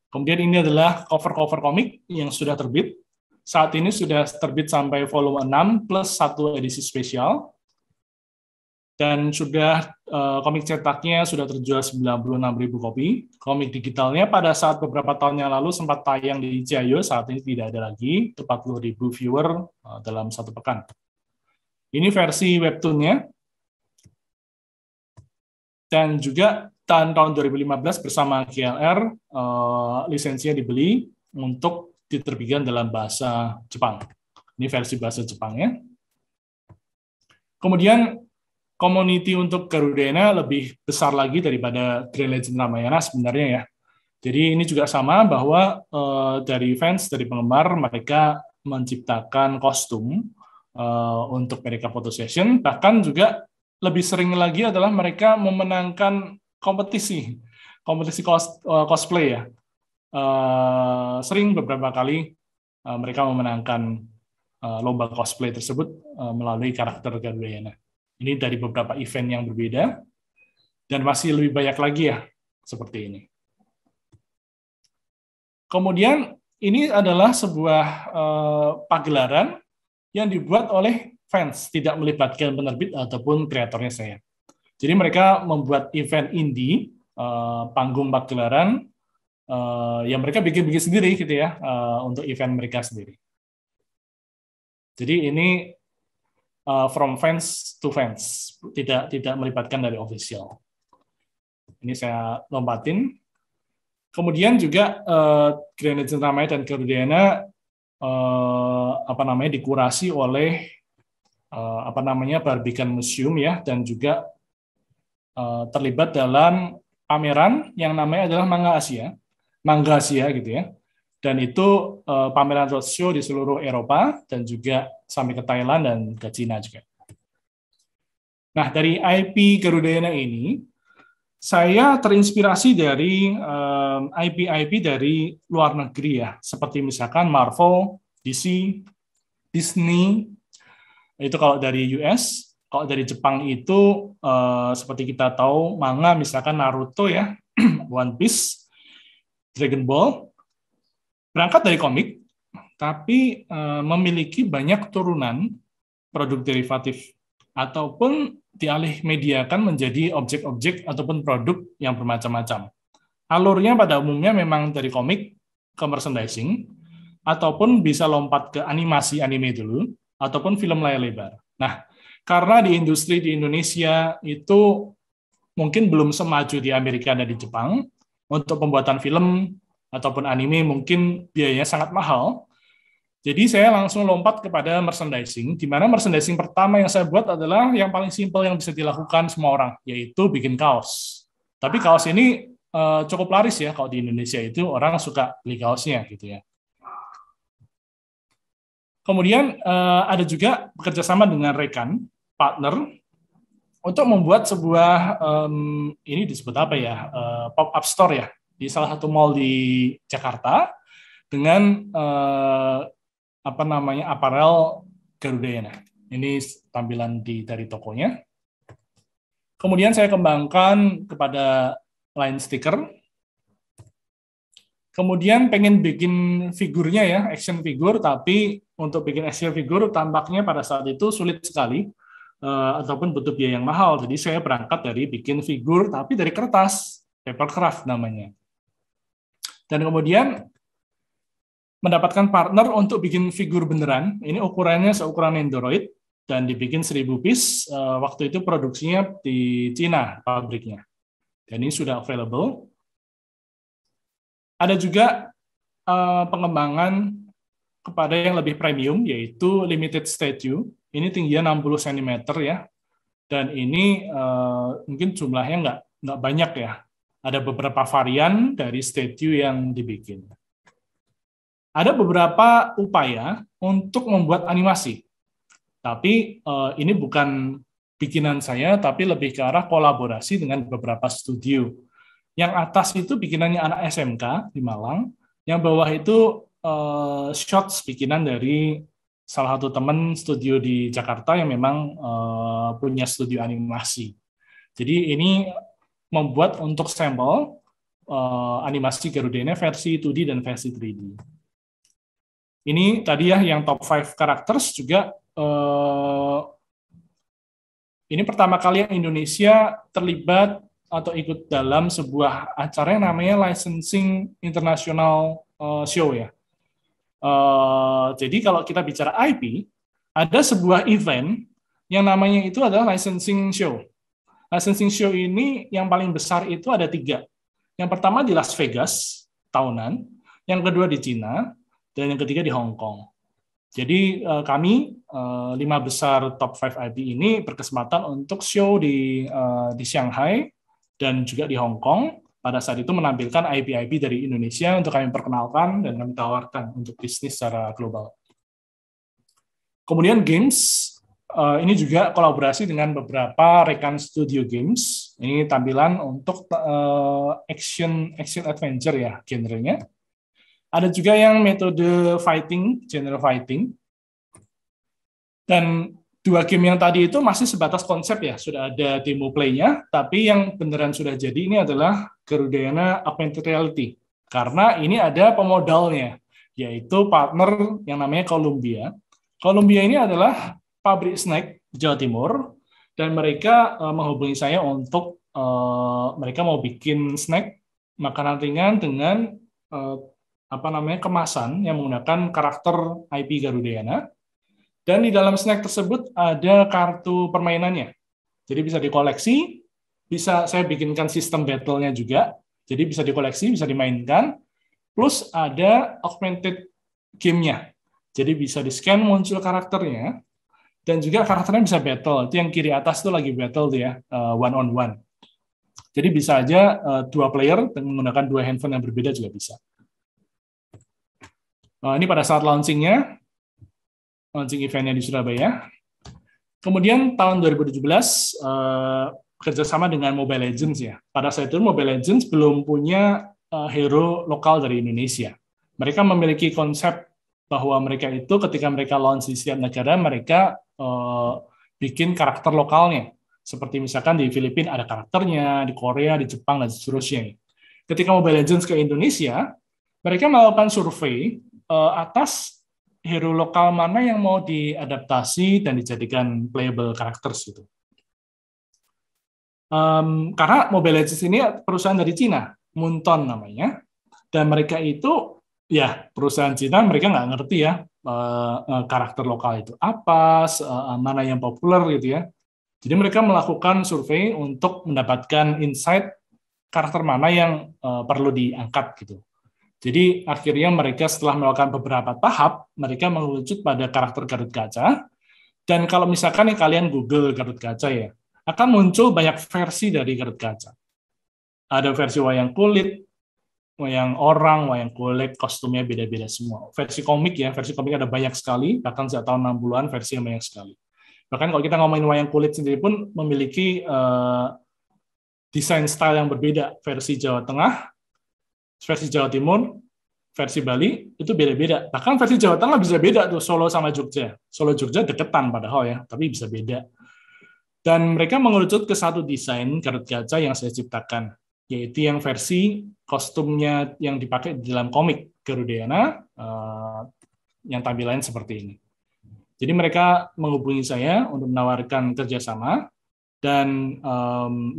Kemudian ini adalah cover-cover komik yang sudah terbit. Saat ini sudah terbit sampai volume 6 plus 1 edisi spesial. Dan sudah komik cetaknya sudah terjual 96.000 kopi. Komik digitalnya pada saat beberapa tahun yang lalu sempat tayang di Ciayo, saat ini tidak ada lagi. 40.000 viewer dalam 1 pekan. Ini versi webtoonnya. Dan juga tahun 2015 bersama GLR, lisensinya dibeli untuk diterbitkan dalam bahasa Jepang. Ini versi bahasa Jepangnya. Kemudian community untuk Garudayana lebih besar lagi daripada Grand Legend Ramayana sebenarnya ya. Jadi ini juga sama bahwa dari fans, dari penggemar, mereka menciptakan kostum untuk mereka photo session, bahkan juga lebih sering lagi adalah mereka memenangkan kompetisi cosplay ya. Sering beberapa kali mereka memenangkan lomba cosplay tersebut melalui karakter Garudayana. Ini dari beberapa event yang berbeda, dan masih lebih banyak lagi ya, seperti ini. Kemudian, ini adalah sebuah pagelaran yang dibuat oleh fans, tidak melibatkan penerbit ataupun kreatornya saya. Jadi mereka membuat event indie, panggung pagelaran, yang mereka bikin sendiri gitu ya, untuk event mereka sendiri. Jadi ini from fans to fans, tidak melibatkan dari official. Ini saya lompatin. Kemudian juga Grand Legend Ramayana dan Garudayana dikurasi oleh Barbican Museum ya, dan juga terlibat dalam pameran yang namanya adalah Mangga Asia gitu ya. Dan itu pameran roadshow di seluruh Eropa dan juga sampai ke Thailand dan ke Cina juga. Nah, dari IP Garudayana ini, saya terinspirasi dari IP-IP dari luar negeri ya, seperti misalkan Marvel, DC, Disney, itu kalau dari US. Kalau dari Jepang itu, seperti kita tahu, manga misalkan Naruto ya, One Piece, Dragon Ball, berangkat dari komik, tapi memiliki banyak turunan produk derivatif ataupun dialih mediakan menjadi objek-objek ataupun produk yang bermacam-macam. Alurnya pada umumnya memang dari komik ke merchandising, ataupun bisa lompat ke animasi anime dulu, ataupun film layar lebar. Nah, karena di industri di Indonesia itu mungkin belum semaju di Amerika dan di Jepang. Untuk pembuatan film ataupun anime mungkin biayanya sangat mahal. Jadi saya langsung lompat kepada merchandising, di mana merchandising pertama yang saya buat adalah yang paling simpel yang bisa dilakukan semua orang, yaitu bikin kaos. Tapi kaos ini cukup laris ya, kalau di Indonesia itu orang suka beli kaosnya gitu ya. Kemudian ada juga bekerjasama dengan rekan, partner, untuk membuat sebuah, ini disebut apa ya, pop-up store ya, di salah satu mall di Jakarta, dengan apparel Garudayana. Ini tampilan dari tokonya. Kemudian saya kembangkan kepada line stiker. Kemudian pengen bikin figurnya ya, action figure, tapi untuk bikin action figure tampaknya pada saat itu sulit sekali, ataupun butuh biaya yang mahal. Jadi saya berangkat dari bikin figur, tapi dari kertas, papercraft namanya. Dan kemudian mendapatkan partner untuk bikin figur beneran. Ini ukurannya seukuran Android, dan dibikin 1000 piece. Waktu itu produksinya di Cina, pabriknya. Dan ini sudah available. Ada juga pengembangan kepada yang lebih premium, yaitu limited statue. Ini tingginya 60 cm ya, dan ini mungkin jumlahnya nggak banyak ya. Ada beberapa varian dari statue yang dibikin. Ada beberapa upaya untuk membuat animasi, tapi ini bukan bikinan saya, tapi lebih ke arah kolaborasi dengan beberapa studio. Yang atas itu bikinannya anak SMK di Malang, yang bawah itu shots bikinan dari salah satu teman studio di Jakarta yang memang punya studio animasi. Jadi ini membuat untuk sampel animasi Garudayana versi 2D dan versi 3D. Ini tadi ya yang top 5 characters juga. Ini pertama kali yang Indonesia terlibat atau ikut dalam sebuah acara yang namanya Licensing International Show ya. Jadi kalau kita bicara IP, ada sebuah event yang namanya itu adalah licensing show. Licensing show ini yang paling besar itu ada 3. Yang pertama di Las Vegas tahunan, yang kedua di Cina, dan yang ketiga di Hong Kong. Jadi kami 5 besar top 5 IP ini berkesempatan untuk show di Shanghai dan juga di Hong Kong. Pada saat itu menampilkan IP-IP dari Indonesia untuk kami perkenalkan dan kami tawarkan untuk bisnis secara global. Kemudian games, ini juga kolaborasi dengan beberapa rekan studio games. Ini tampilan untuk action adventure ya genrenya. Ada juga yang metode fighting, genre fighting. Dan 2 game yang tadi itu masih sebatas konsep ya, sudah ada demo play-nya, tapi yang beneran sudah jadi ini adalah Garudayana Augmented Reality. Karena ini ada pemodalnya, yaitu partner yang namanya Columbia. Columbia ini adalah pabrik snack di Jawa Timur, dan mereka menghubungi saya untuk mereka mau bikin snack makanan ringan dengan kemasan yang menggunakan karakter IP Garudayana. Dan di dalam snack tersebut ada kartu permainannya. Jadi bisa dikoleksi, bisa saya bikinkan sistem battle-nya juga. Jadi bisa dikoleksi, bisa dimainkan. Plus ada augmented game-nya. Jadi bisa di-scan muncul karakternya. Dan juga karakternya bisa battle. Itu yang kiri atas itu lagi battle tuh ya, one on one. Jadi bisa aja 2 player dan menggunakan 2 handphone yang berbeda juga bisa. Ini pada saat launching eventnya di Surabaya. Kemudian tahun 2017 kerjasama dengan Mobile Legends ya. Pada saat itu Mobile Legends belum punya hero lokal dari Indonesia. Mereka memiliki konsep bahwa mereka itu ketika mereka launch di setiap negara, mereka bikin karakter lokalnya. Seperti misalkan di Filipina ada karakternya, di Korea, di Jepang, dan seterusnya. Ketika Mobile Legends ke Indonesia, mereka melakukan survei atas hero lokal mana yang mau diadaptasi dan dijadikan playable characters gitu. Karena Mobile Legends ini perusahaan dari Cina, Munton namanya, dan mereka itu ya perusahaan Cina, mereka nggak ngerti ya karakter lokal itu apa, mana yang populer gitu ya. Jadi mereka melakukan survei untuk mendapatkan insight karakter mana yang perlu diangkat gitu. Jadi akhirnya mereka setelah melakukan beberapa tahap, mereka mengerucut pada karakter Garut Kaca. Dan kalau misalkan kalian Google Garut Kaca ya, akan muncul banyak versi dari Garut Kaca. Ada versi wayang kulit, wayang orang, wayang kulit, kostumnya beda-beda semua. Versi komik ada banyak sekali, bahkan sejak tahun 60-an versi yang banyak sekali. Bahkan kalau kita ngomongin wayang kulit sendiri pun memiliki desain style yang berbeda. Versi Jawa Tengah, versi Jawa Timur, versi Bali, itu beda-beda. Bahkan versi Jawa Tengah bisa beda tuh, Solo sama Jogja. Solo Jogja deketan padahal ya, tapi bisa beda. Dan mereka mengerucut ke satu desain Garut Kaca yang saya ciptakan, yaitu yang versi kostumnya yang dipakai di dalam komik Garudayana, yang tampilannya seperti ini. Jadi mereka menghubungi saya untuk menawarkan kerjasama, dan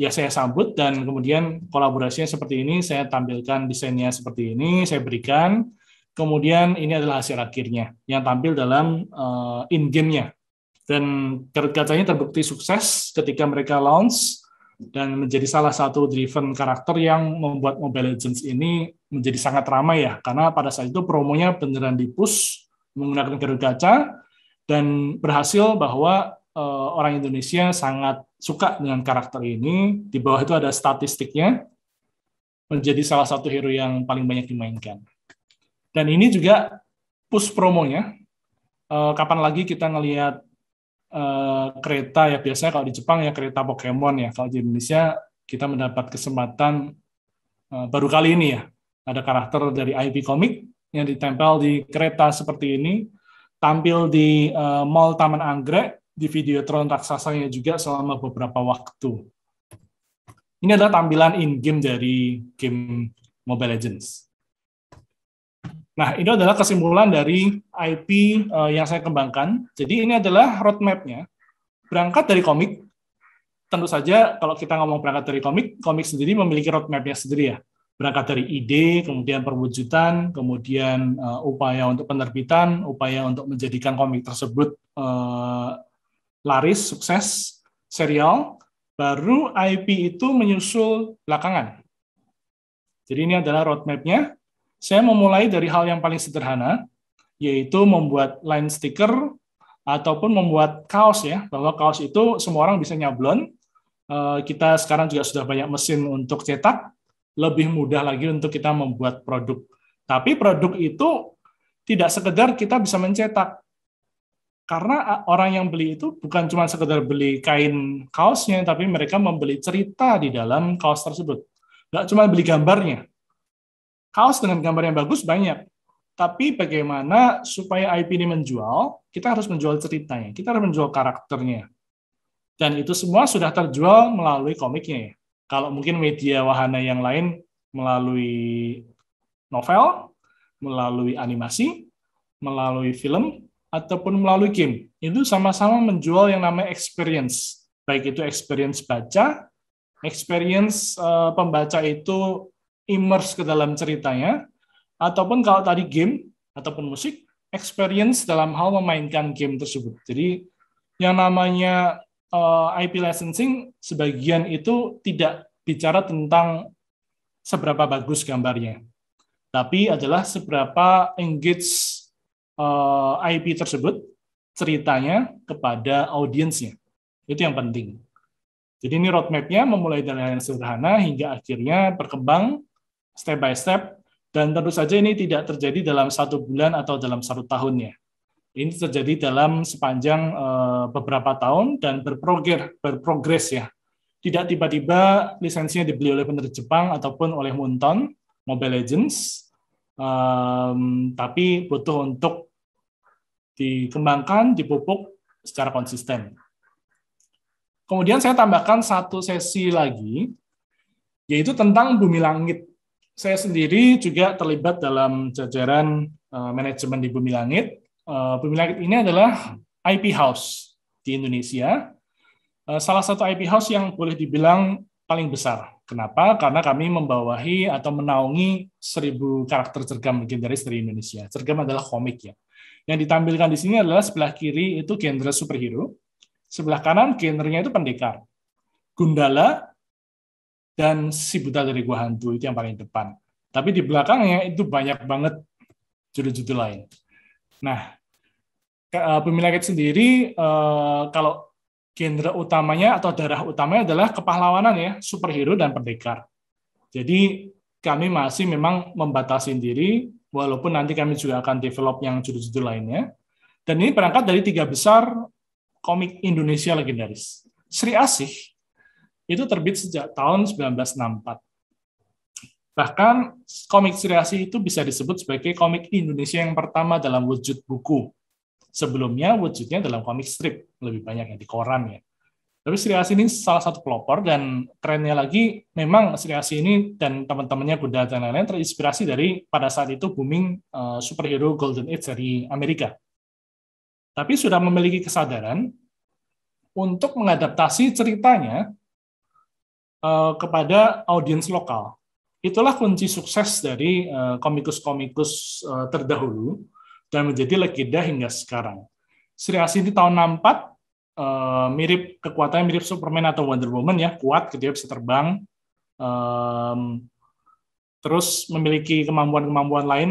ya saya sambut, dan kemudian kolaborasinya seperti ini, saya tampilkan desainnya seperti ini, saya berikan, kemudian ini adalah hasil akhirnya, yang tampil dalam in-game-nya. Dan Garut Kacanya terbukti sukses ketika mereka launch, dan menjadi salah satu driven karakter yang membuat Mobile Legends ini menjadi sangat ramai ya, karena pada saat itu promonya beneran di-push menggunakan Garut Kaca, dan berhasil bahwa orang Indonesia sangat suka dengan karakter ini. Di bawah itu ada statistiknya, menjadi salah satu hero yang paling banyak dimainkan. Dan ini juga push promonya. Kapan lagi kita ngelihat kereta ya, biasanya kalau di Jepang ya kereta Pokemon ya, kalau di Indonesia kita mendapat kesempatan baru kali ini ya, ada karakter dari IP komik yang ditempel di kereta seperti ini, tampil di Mall Taman Anggrek, di Videotron raksasanya juga selama beberapa waktu. Ini adalah tampilan in-game dari game Mobile Legends. Nah, ini adalah kesimpulan dari IP yang saya kembangkan. Jadi ini adalah roadmap-nya. Berangkat dari komik, tentu saja kalau kita ngomong berangkat dari komik, komik sendiri memiliki roadmap-nya sendiri ya. Berangkat dari ide, kemudian perwujudan, kemudian upaya untuk penerbitan, upaya untuk menjadikan komik tersebut laris, sukses, serial, baru IP itu menyusul belakangan. Jadi ini adalah roadmap-nya. Saya memulai dari hal yang paling sederhana, yaitu membuat line sticker, ataupun membuat kaos ya, bahwa kaos itu semua orang bisa nyablon. Kita sekarang juga sudah banyak mesin untuk cetak, lebih mudah lagi untuk kita membuat produk. Tapi produk itu tidak sekedar kita bisa mencetak. Karena orang yang beli itu bukan cuma sekedar beli kain kaosnya, tapi mereka membeli cerita di dalam kaos tersebut. Nggak cuma beli gambarnya. Kaos dengan gambar yang bagus banyak. Tapi bagaimana supaya IP ini menjual, kita harus menjual ceritanya, kita harus menjual karakternya. Dan itu semua sudah terjual melalui komiknya ya. Kalau mungkin media wahana yang lain melalui novel, melalui animasi, melalui film, ataupun melalui game. Itu sama-sama menjual yang namanya experience. Baik itu experience baca, experience pembaca itu immerse ke dalam ceritanya, ataupun kalau tadi game, ataupun musik, experience dalam hal memainkan game tersebut. Jadi yang namanya IP licensing sebagian itu tidak bicara tentang seberapa bagus gambarnya, tapi adalah seberapa engage IP tersebut, ceritanya kepada audiensnya. Itu yang penting. Jadi ini roadmap-nya memulai dari hal yang sederhana hingga akhirnya berkembang step by step, dan tentu saja ini tidak terjadi dalam 1 bulan atau dalam 1 tahunnya. Ini terjadi dalam sepanjang beberapa tahun dan berprogres ya. Tidak tiba-tiba lisensinya dibeli oleh penerbit Jepang ataupun oleh Moonton Mobile Legends, tapi butuh untuk dikembangkan, dipupuk secara konsisten. Kemudian saya tambahkan satu sesi lagi, yaitu tentang Bumi Langit. Saya sendiri juga terlibat dalam jajaran manajemen di Bumi Langit. Bumi Langit ini adalah IP house di Indonesia. Salah satu IP house yang boleh dibilang paling besar. Kenapa? Karena kami membawahi atau menaungi 1.000 karakter cergam legendaris dari Indonesia. Cergam adalah komik ya. Yang ditampilkan di sini adalah sebelah kiri itu genre superhero, Sebelah kanan genrenya itu pendekar. Gundala dan Si Buta dari Gua Hantu itu yang paling depan. Tapi di belakangnya itu banyak banget judul-judul lain. Nah, Bumi Langit sendiri kalau genre utamanya atau darah utamanya adalah kepahlawanan ya, superhero dan pendekar. Jadi kami masih memang membatasi diri, walaupun nanti kami juga akan develop yang judul-judul lainnya. Dan ini berangkat dari 3 besar komik Indonesia legendaris. Sri Asih itu terbit sejak tahun 1964. Bahkan komik Sri Asih itu bisa disebut sebagai komik Indonesia yang pertama dalam wujud buku. Sebelumnya wujudnya dalam komik strip, lebih banyak yang di koran ya. Tapi Sri Asih ini salah satu pelopor, dan kerennya lagi memang Sri Asih ini dan teman-temannya Gundala dan lain-lain terinspirasi dari pada saat itu booming superhero Golden Age dari Amerika. Tapi sudah memiliki kesadaran untuk mengadaptasi ceritanya kepada audiens lokal. Itulah kunci sukses dari komikus-komikus terdahulu dan menjadi legenda hingga sekarang. Sri Asih ini tahun 64, mirip kekuatannya mirip Superman atau Wonder Woman ya, kuat gitu ya, bisa terbang, terus memiliki kemampuan-kemampuan lain.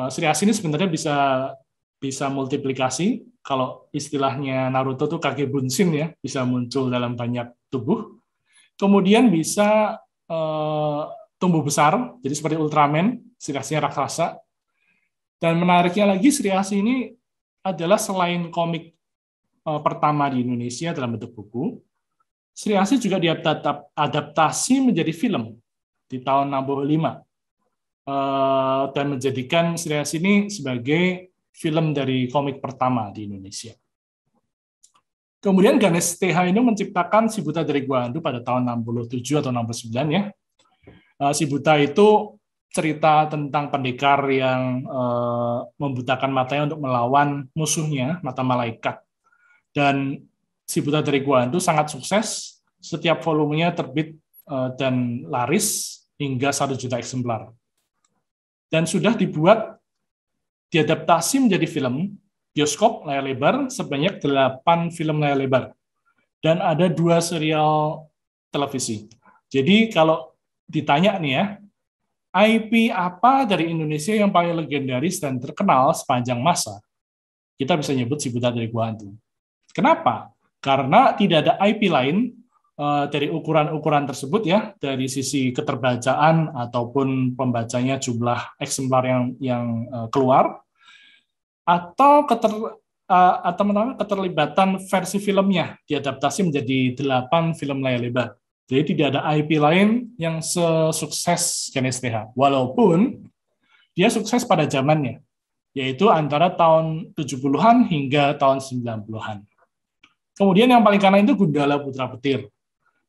Sri Asih ini sebenarnya bisa multiplikasi. Kalau istilahnya Naruto tuh Kage Bunshin ya, bisa muncul dalam banyak tubuh. Kemudian bisa tumbuh besar, jadi seperti Ultraman, Sri Asihnya raksasa. Dan menariknya lagi, Sri Asih ini adalah selain komik pertama di Indonesia dalam bentuk buku, Sri Asih juga diadaptasi menjadi film di tahun 65 dan menjadikan Sri Asih ini sebagai film dari komik pertama di Indonesia. Kemudian Ganesh TH ini menciptakan Si Buta dari Gua Hantu pada tahun 67 atau 69 ya. Si Buta itu cerita tentang pendekar yang membutakan matanya untuk melawan musuhnya, mata malaikat. Dan Si Buta dari Gua Hantu sangat sukses, setiap volumenya terbit dan laris hingga 1 juta eksemplar. Dan sudah diadaptasi menjadi film, bioskop, layar lebar, sebanyak 8 film layar lebar. Dan ada 2 serial televisi. Jadi kalau ditanya nih ya, IP apa dari Indonesia yang paling legendaris dan terkenal sepanjang masa, kita bisa nyebut Si Buta dari Gua Hantu. Kenapa? Karena tidak ada IP lain dari ukuran-ukuran tersebut ya, dari sisi keterbacaan ataupun pembacanya jumlah eksemplar yang keluar, atau keterlibatan versi filmnya diadaptasi menjadi 8 film layar lebar. Jadi tidak ada IP lain yang sesukses Ganesh TH, walaupun dia sukses pada zamannya, yaitu antara tahun 70-an hingga tahun 90-an. Kemudian yang paling kanan itu Gundala Putra Petir.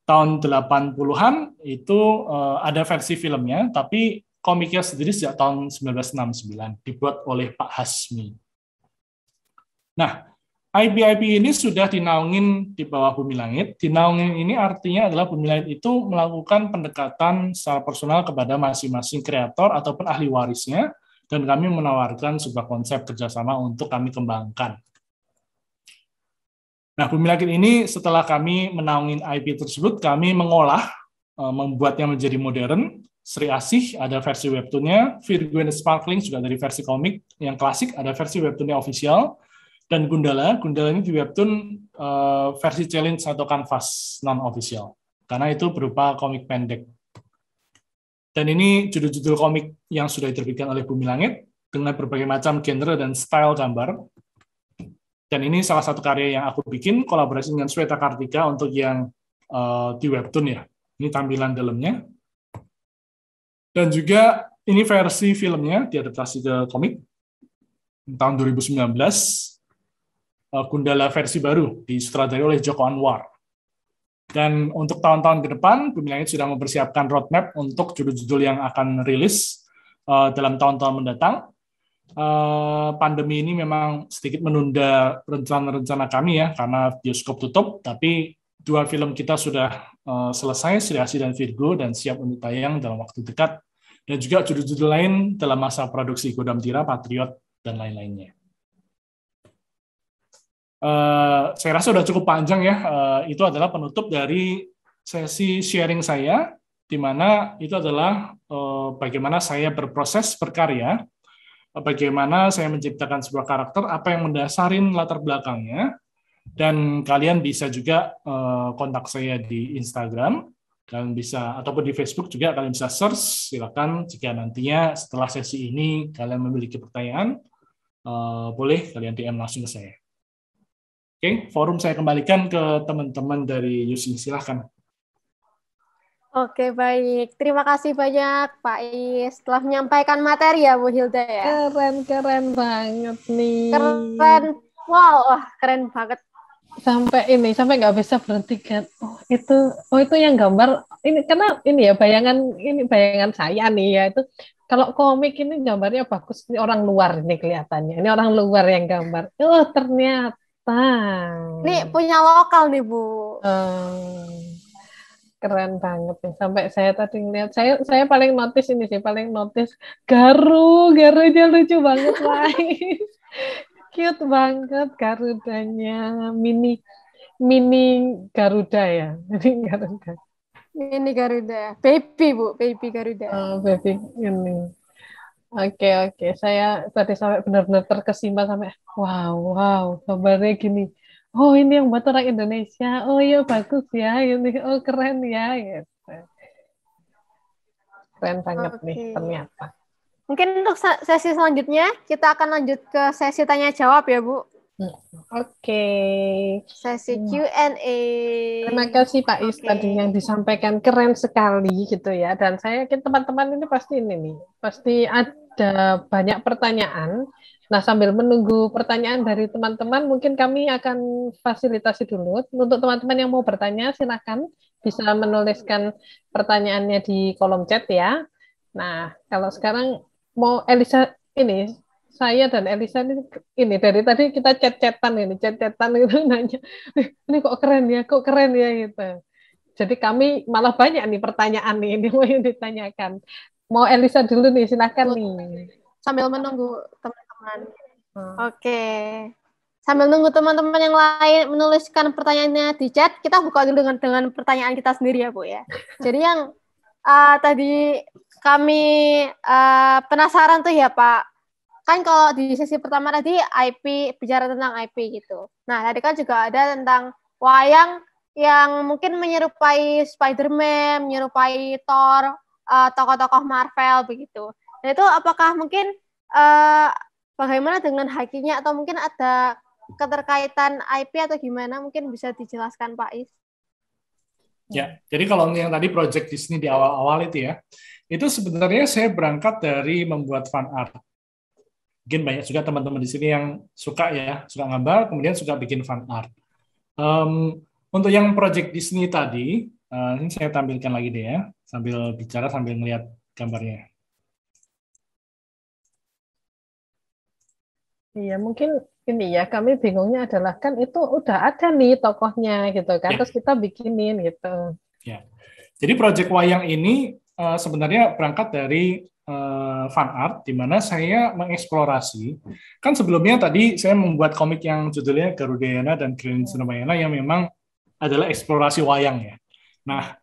Tahun 80-an itu ada versi filmnya, tapi komiknya sendiri sejak tahun 1969, dibuat oleh Pak Hasmi. Nah, IP-IP ini sudah dinaungin di bawah Bumi Langit. Dinaungin ini artinya adalah Bumi Langit itu melakukan pendekatan secara personal kepada masing-masing kreator ataupun ahli warisnya, dan kami menawarkan sebuah konsep kerjasama untuk kami kembangkan. Nah, Bumi Langit ini setelah kami menaungin IP tersebut, kami mengolah, membuatnya menjadi modern. Sri Asih ada versi webtoonnya, Virgo and the Sparkling juga dari versi komik yang klasik, ada versi webtoonnya official. Dan Gundala ini di webtoon versi challenge atau kanvas non-official, karena itu berupa komik pendek. Dan ini judul-judul komik yang sudah diterbitkan oleh Bumi Langit dengan berbagai macam genre dan style gambar. Dan ini salah satu karya yang aku bikin, kolaborasi dengan Sweta Kartika untuk yang di webtoon ya. Ini tampilan dalamnya. Dan juga ini versi filmnya, diadaptasi ke komik tahun 2019. Gundala versi baru disutradarai oleh Joko Anwar. Dan untuk tahun-tahun ke depan, Bumi Langit sudah mempersiapkan roadmap untuk judul-judul yang akan rilis dalam tahun-tahun mendatang. Pandemi ini memang sedikit menunda rencana-rencana kami ya, karena bioskop tutup, tapi 2 film kita sudah selesai, Sri Asih dan Virgo, dan siap untuk tayang dalam waktu dekat. Dan juga judul-judul lain dalam masa produksi, Godam Tira, Patriot, dan lain-lainnya. Saya rasa sudah cukup panjang ya. Itu adalah penutup dari sesi sharing saya, di mana itu adalah bagaimana saya berproses berkarya, bagaimana saya menciptakan sebuah karakter, apa yang mendasarin latar belakangnya, dan kalian bisa juga kontak saya di Instagram, kalian bisa, ataupun di Facebook juga kalian bisa search. Silakan jika nantinya setelah sesi ini kalian memiliki pertanyaan, boleh kalian DM langsung ke saya. Oke, forum saya kembalikan ke teman-teman dari Yusin, silahkan. Oke, baik. Terima kasih banyak, Pak Is, telah menyampaikan materi ya, Bu Hilda ya. Keren banget nih. Keren. Wow, wah, keren banget. Sampai nggak bisa berhenti kan. Oh itu yang gambar ini, karena ini ya bayangan saya nih ya, itu kalau komik ini gambarnya bagus, ini orang luar ini kelihatannya. Ini orang luar yang gambar. Oh, ternyata. Ini punya lokal nih, Bu. Keren banget nih. Sampai saya tadi ngeliat, saya paling notice Garunya lucu banget, guys. Cute banget Garudanya, mini Garuda ya. Ini Garuda. Baby, Bu, baby Garuda. Oh, baby ini. Oke. Saya tadi sampai benar-benar terkesima sampai wow, gambarnya gini. Oh, ini yang buat orang Indonesia. Oh iya, bagus ya ini. Oh, keren ya gitu. Keren banget nih ternyata. Mungkin untuk sesi selanjutnya kita akan lanjut ke sesi tanya jawab ya, Bu. Oke. Sesi Q&A. Terima kasih Pak Is tadi yang disampaikan, keren sekali gitu ya. Dan saya yakin teman-teman ini pasti ada banyak pertanyaan. Nah, sambil menunggu pertanyaan dari teman-teman, mungkin kami akan fasilitasi dulu untuk teman-teman yang mau bertanya, silakan bisa menuliskan pertanyaannya di kolom chat ya. Nah, kalau sekarang mau Elisa ini, saya dan Elisa ini dari tadi kita chat-chatan itu nanya, ini kok keren ya gitu. Jadi kami malah banyak nih pertanyaan nih ini mau yang ditanyakan. Mau Elisa dulu nih, silakan nih. Sambil menunggu teman-teman. Oke. Sambil nunggu teman-teman yang lain menuliskan pertanyaannya di chat, kita buka dulu dengan pertanyaan kita sendiri ya, Bu ya. Jadi yang tadi kami penasaran tuh ya, Pak. Kan kalau di sesi pertama tadi IP, bicara tentang IP gitu. Nah, tadi kan juga ada tentang wayang yang mungkin menyerupai Spider-Man, menyerupai Thor, tokoh-tokoh Marvel begitu. Dan itu apakah mungkin bagaimana dengan hakinya, atau mungkin ada keterkaitan IP atau gimana? Mungkin bisa dijelaskan Pak Is. Ya, jadi kalau yang tadi project Disney di awal-awal itu sebenarnya saya berangkat dari membuat fan art. Mungkin banyak juga teman-teman di sini yang suka gambar, kemudian suka bikin fan art. Untuk yang project Disney tadi, ini saya tampilkan lagi deh ya, sambil bicara sambil melihat gambarnya. Iya, mungkin ini ya, kami bingungnya adalah kan itu udah ada nih tokohnya gitu kan, terus kita bikinin gitu. Ya, jadi project wayang ini sebenarnya berangkat dari fan art, di mana saya mengeksplorasi. Kan sebelumnya tadi saya membuat komik yang judulnya Garudayana dan Green Sinamayana yang memang adalah eksplorasi wayang ya. Nah,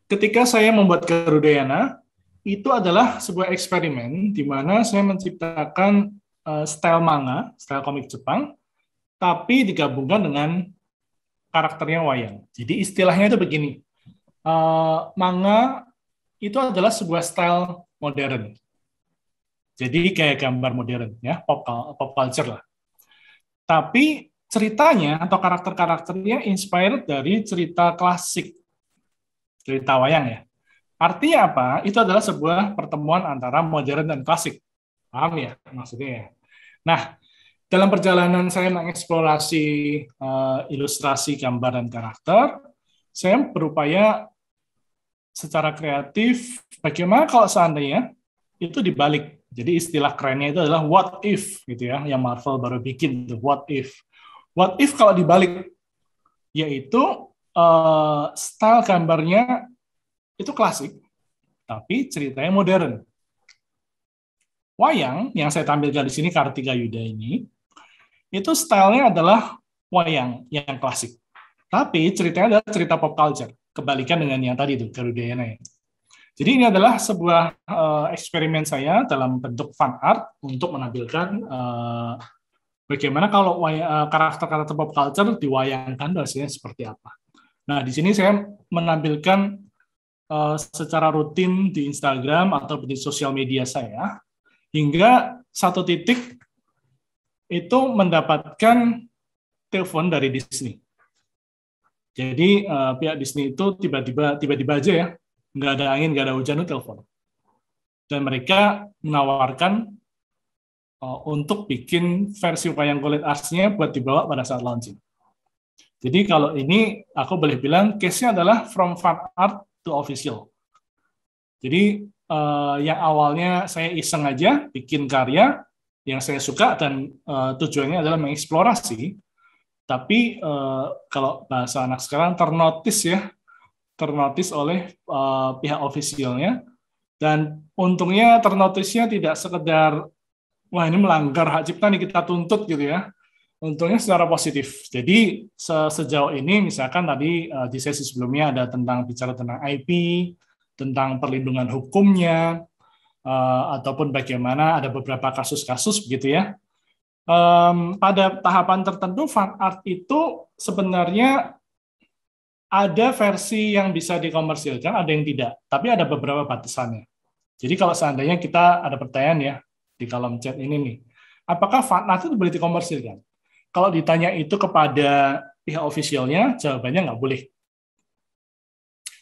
ketika saya membuat Garudayana, itu adalah sebuah eksperimen di mana saya menciptakan style manga, style komik Jepang, tapi digabungkan dengan karakternya wayang. Jadi istilahnya itu begini, manga itu adalah sebuah style modern. Jadi kayak gambar modern ya, pop culture lah. Tapi ceritanya atau karakter-karakternya inspired dari cerita klasik, cerita wayang ya. Artinya apa? Itu adalah sebuah pertemuan antara modern dan klasik. Paham ya maksudnya? Nah, dalam perjalanan saya mengeksplorasi ilustrasi gambar dan karakter, saya berupaya secara kreatif bagaimana kalau seandainya itu dibalik. Jadi istilah kerennya itu adalah what if gitu ya, yang Marvel baru bikin itu what if. What if kalau dibalik, yaitu style gambarnya itu klasik, tapi ceritanya modern. Wayang yang saya tampilkan di sini, Kartika Yuda ini, itu stylenya adalah wayang yang klasik. Tapi ceritanya adalah cerita pop culture, kebalikan dengan yang tadi itu Garudayana. Jadi ini adalah sebuah eksperimen saya dalam bentuk fan art untuk menampilkan bagaimana kalau karakter-karakter pop culture diwayangkan hasilnya seperti apa. Nah, di sini saya menampilkan secara rutin di Instagram atau di sosial media saya, hingga satu titik itu mendapatkan telepon dari Disney. Jadi pihak Disney itu tiba-tiba aja ya, nggak ada angin, nggak ada hujan, telepon. Dan mereka menawarkan untuk bikin versi wayang kulit arsnya buat dibawa pada saat launching. Jadi kalau ini aku boleh bilang case-nya adalah from fan art to official. Jadi yang awalnya saya iseng aja bikin karya yang saya suka dan tujuannya adalah mengeksplorasi. Tapi kalau bahasa anak sekarang ternotis oleh pihak ofisialnya, dan untungnya ternotisnya tidak sekedar wah ini melanggar hak cipta nih kita tuntut gitu ya. Untungnya secara positif. Jadi sejauh ini misalkan tadi di sesi sebelumnya ada bicara tentang IP, tentang perlindungan hukumnya, ataupun bagaimana ada beberapa kasus-kasus begitu ya. Pada tahapan tertentu fan art itu sebenarnya ada versi yang bisa dikomersilkan, ada yang tidak, tapi ada beberapa batasannya. Jadi kalau seandainya kita ada pertanyaan ya di kolom chat ini nih, apakah fan art itu boleh dikomersilkan? Kalau ditanya itu kepada pihak ofisialnya, jawabannya nggak boleh.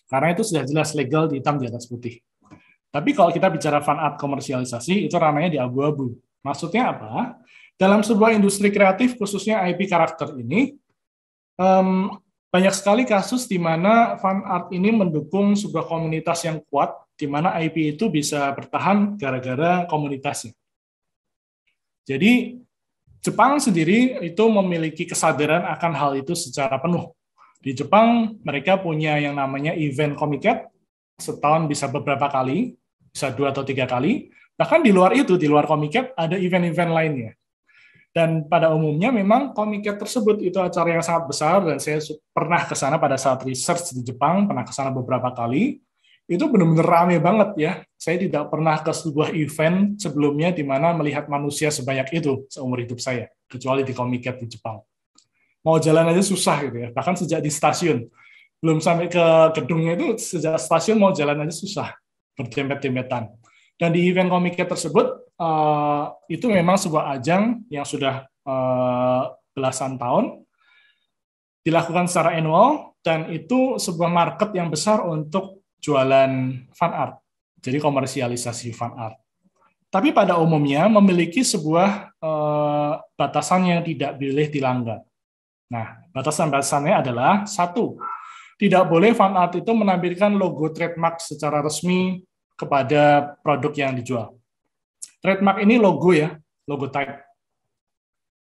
Karena itu sudah jelas legal di hitam di atas putih. Tapi kalau kita bicara fan art komersialisasi, itu ranahnya di abu-abu. Maksudnya apa? Dalam sebuah industri kreatif, khususnya IP karakter ini, banyak sekali kasus di mana fan art ini mendukung sebuah komunitas yang kuat, di mana IP itu bisa bertahan gara-gara komunitasnya. Jadi, Jepang sendiri itu memiliki kesadaran akan hal itu secara penuh. Di Jepang, mereka punya yang namanya event Comiket, setahun bisa beberapa kali, bisa 2 atau 3 kali. Bahkan di luar itu, di luar Comiket, ada event-event lainnya. Dan pada umumnya memang Comiket tersebut itu acara yang sangat besar, dan saya pernah ke sana pada saat research di Jepang, pernah ke sana beberapa kali, itu benar-benar rame banget ya. Saya tidak pernah ke sebuah event sebelumnya di mana melihat manusia sebanyak itu seumur hidup saya, kecuali di Comiket di Jepang. Mau jalan aja susah gitu ya, bahkan sejak di stasiun. Belum sampai ke gedungnya itu, sejak stasiun mau jalan aja susah, berdempet-dempetan. Dan di event Comiket tersebut, itu memang sebuah ajang yang sudah belasan tahun, dilakukan secara annual, dan itu sebuah market yang besar untuk jualan fan art, jadi komersialisasi fan art. Tapi pada umumnya memiliki sebuah batasan yang tidak boleh dilanggar. Nah, batasan-batasannya adalah 1, tidak boleh fan art itu menampilkan logo trademark secara resmi kepada produk yang dijual. Trademark ini logo ya, logo type.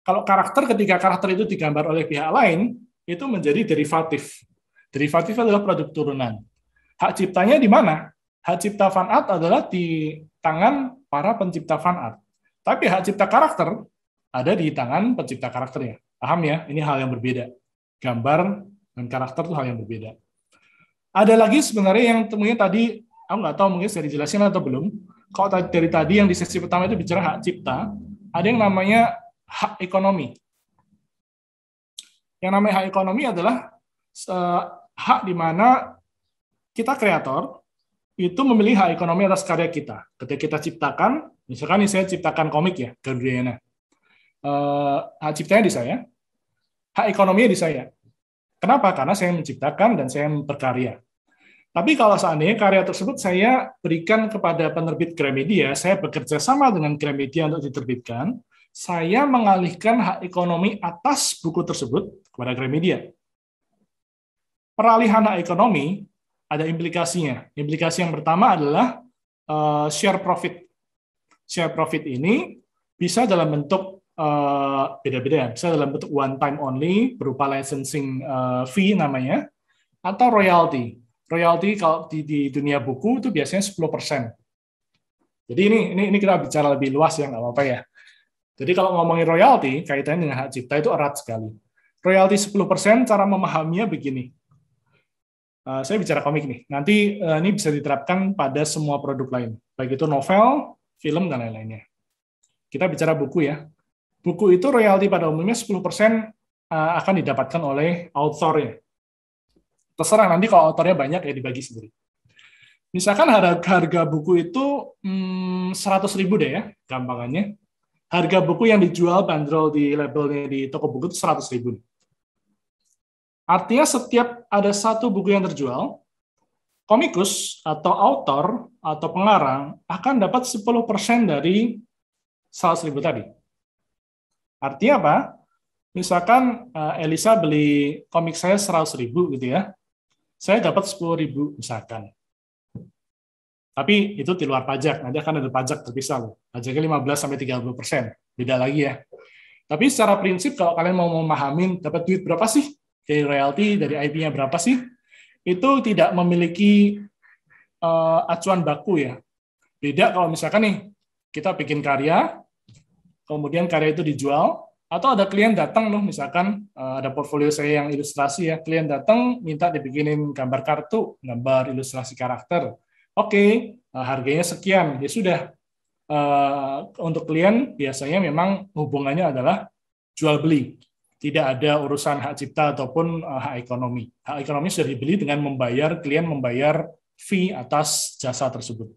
Kalau ketika karakter itu digambar oleh pihak lain, itu menjadi derivatif. Derivatif adalah produk turunan. Hak ciptanya di mana? Hak cipta fan art adalah di tangan para pencipta fan art. Tapi hak cipta karakter ada di tangan pencipta karakternya. Paham ya? Ini hal yang berbeda. Gambar dan karakter itu hal yang berbeda. Ada lagi sebenarnya yang temunya tadi, aku nggak tahu mungkin sudah dijelasin atau belum. Kalau dari tadi yang di sesi pertama itu bicara hak cipta, ada yang namanya hak ekonomi. Yang namanya hak ekonomi adalah hak di mana kita kreator itu memilih hak ekonomi atas karya kita. Ketika kita ciptakan, misalkan ini saya ciptakan komik ya, Garudayana. Hak ciptanya di saya, hak ekonominya di saya. Kenapa? Karena saya menciptakan dan saya berkarya. Tapi kalau seandainya karya tersebut saya berikan kepada penerbit Gramedia, saya bekerja sama dengan Gramedia untuk diterbitkan, saya mengalihkan hak ekonomi atas buku tersebut kepada Gramedia. Peralihan hak ekonomi ada implikasinya. Implikasi yang pertama adalah share profit. Share profit ini bisa dalam bentuk beda-beda, bisa dalam bentuk one time only berupa licensing fee namanya, atau royalty. Royalty kalau di dunia buku itu biasanya 10%. Jadi ini kita bicara lebih luas ya, nggak apa-apa ya. Jadi kalau ngomongin royalty, kaitannya dengan hak cipta itu erat sekali. Royalti 10%, cara memahaminya begini. Saya bicara komik nih. Nanti ini bisa diterapkan pada semua produk lain, baik itu novel, film, dan lain-lainnya. Kita bicara buku ya. Buku itu royalti pada umumnya 10% akan didapatkan oleh author-nya. Terserah nanti kalau autornya banyak ya dibagi sendiri. Misalkan harga buku itu 100.000 deh ya, gampangannya. Harga buku yang dijual bandrol di labelnya di toko buku itu 100.000. Artinya setiap ada satu buku yang terjual, komikus atau autor atau pengarang akan dapat 10% dari 100.000 tadi. Artinya apa? Misalkan Elisa beli komik saya 100.000 gitu ya, saya dapat 10.000 misalkan. Tapi itu di luar pajak, nanti akan ada pajak terpisah loh. Pajaknya 15-30%, beda lagi ya. Tapi secara prinsip kalau kalian mau memahamin dapat duit berapa sih? Dari royalti, dari IP-nya berapa sih? Itu tidak memiliki acuan baku ya. Beda kalau misalkan nih, kita bikin karya, kemudian karya itu dijual, atau ada klien datang loh, misalkan ada portfolio saya yang ilustrasi ya, klien datang minta dibikinin gambar kartu, gambar ilustrasi karakter. Oke, harganya sekian, ya sudah. Untuk klien biasanya memang hubungannya adalah jual beli. Tidak ada urusan hak cipta ataupun hak ekonomi. Hak ekonomi sudah dibeli dengan klien membayar fee atas jasa tersebut.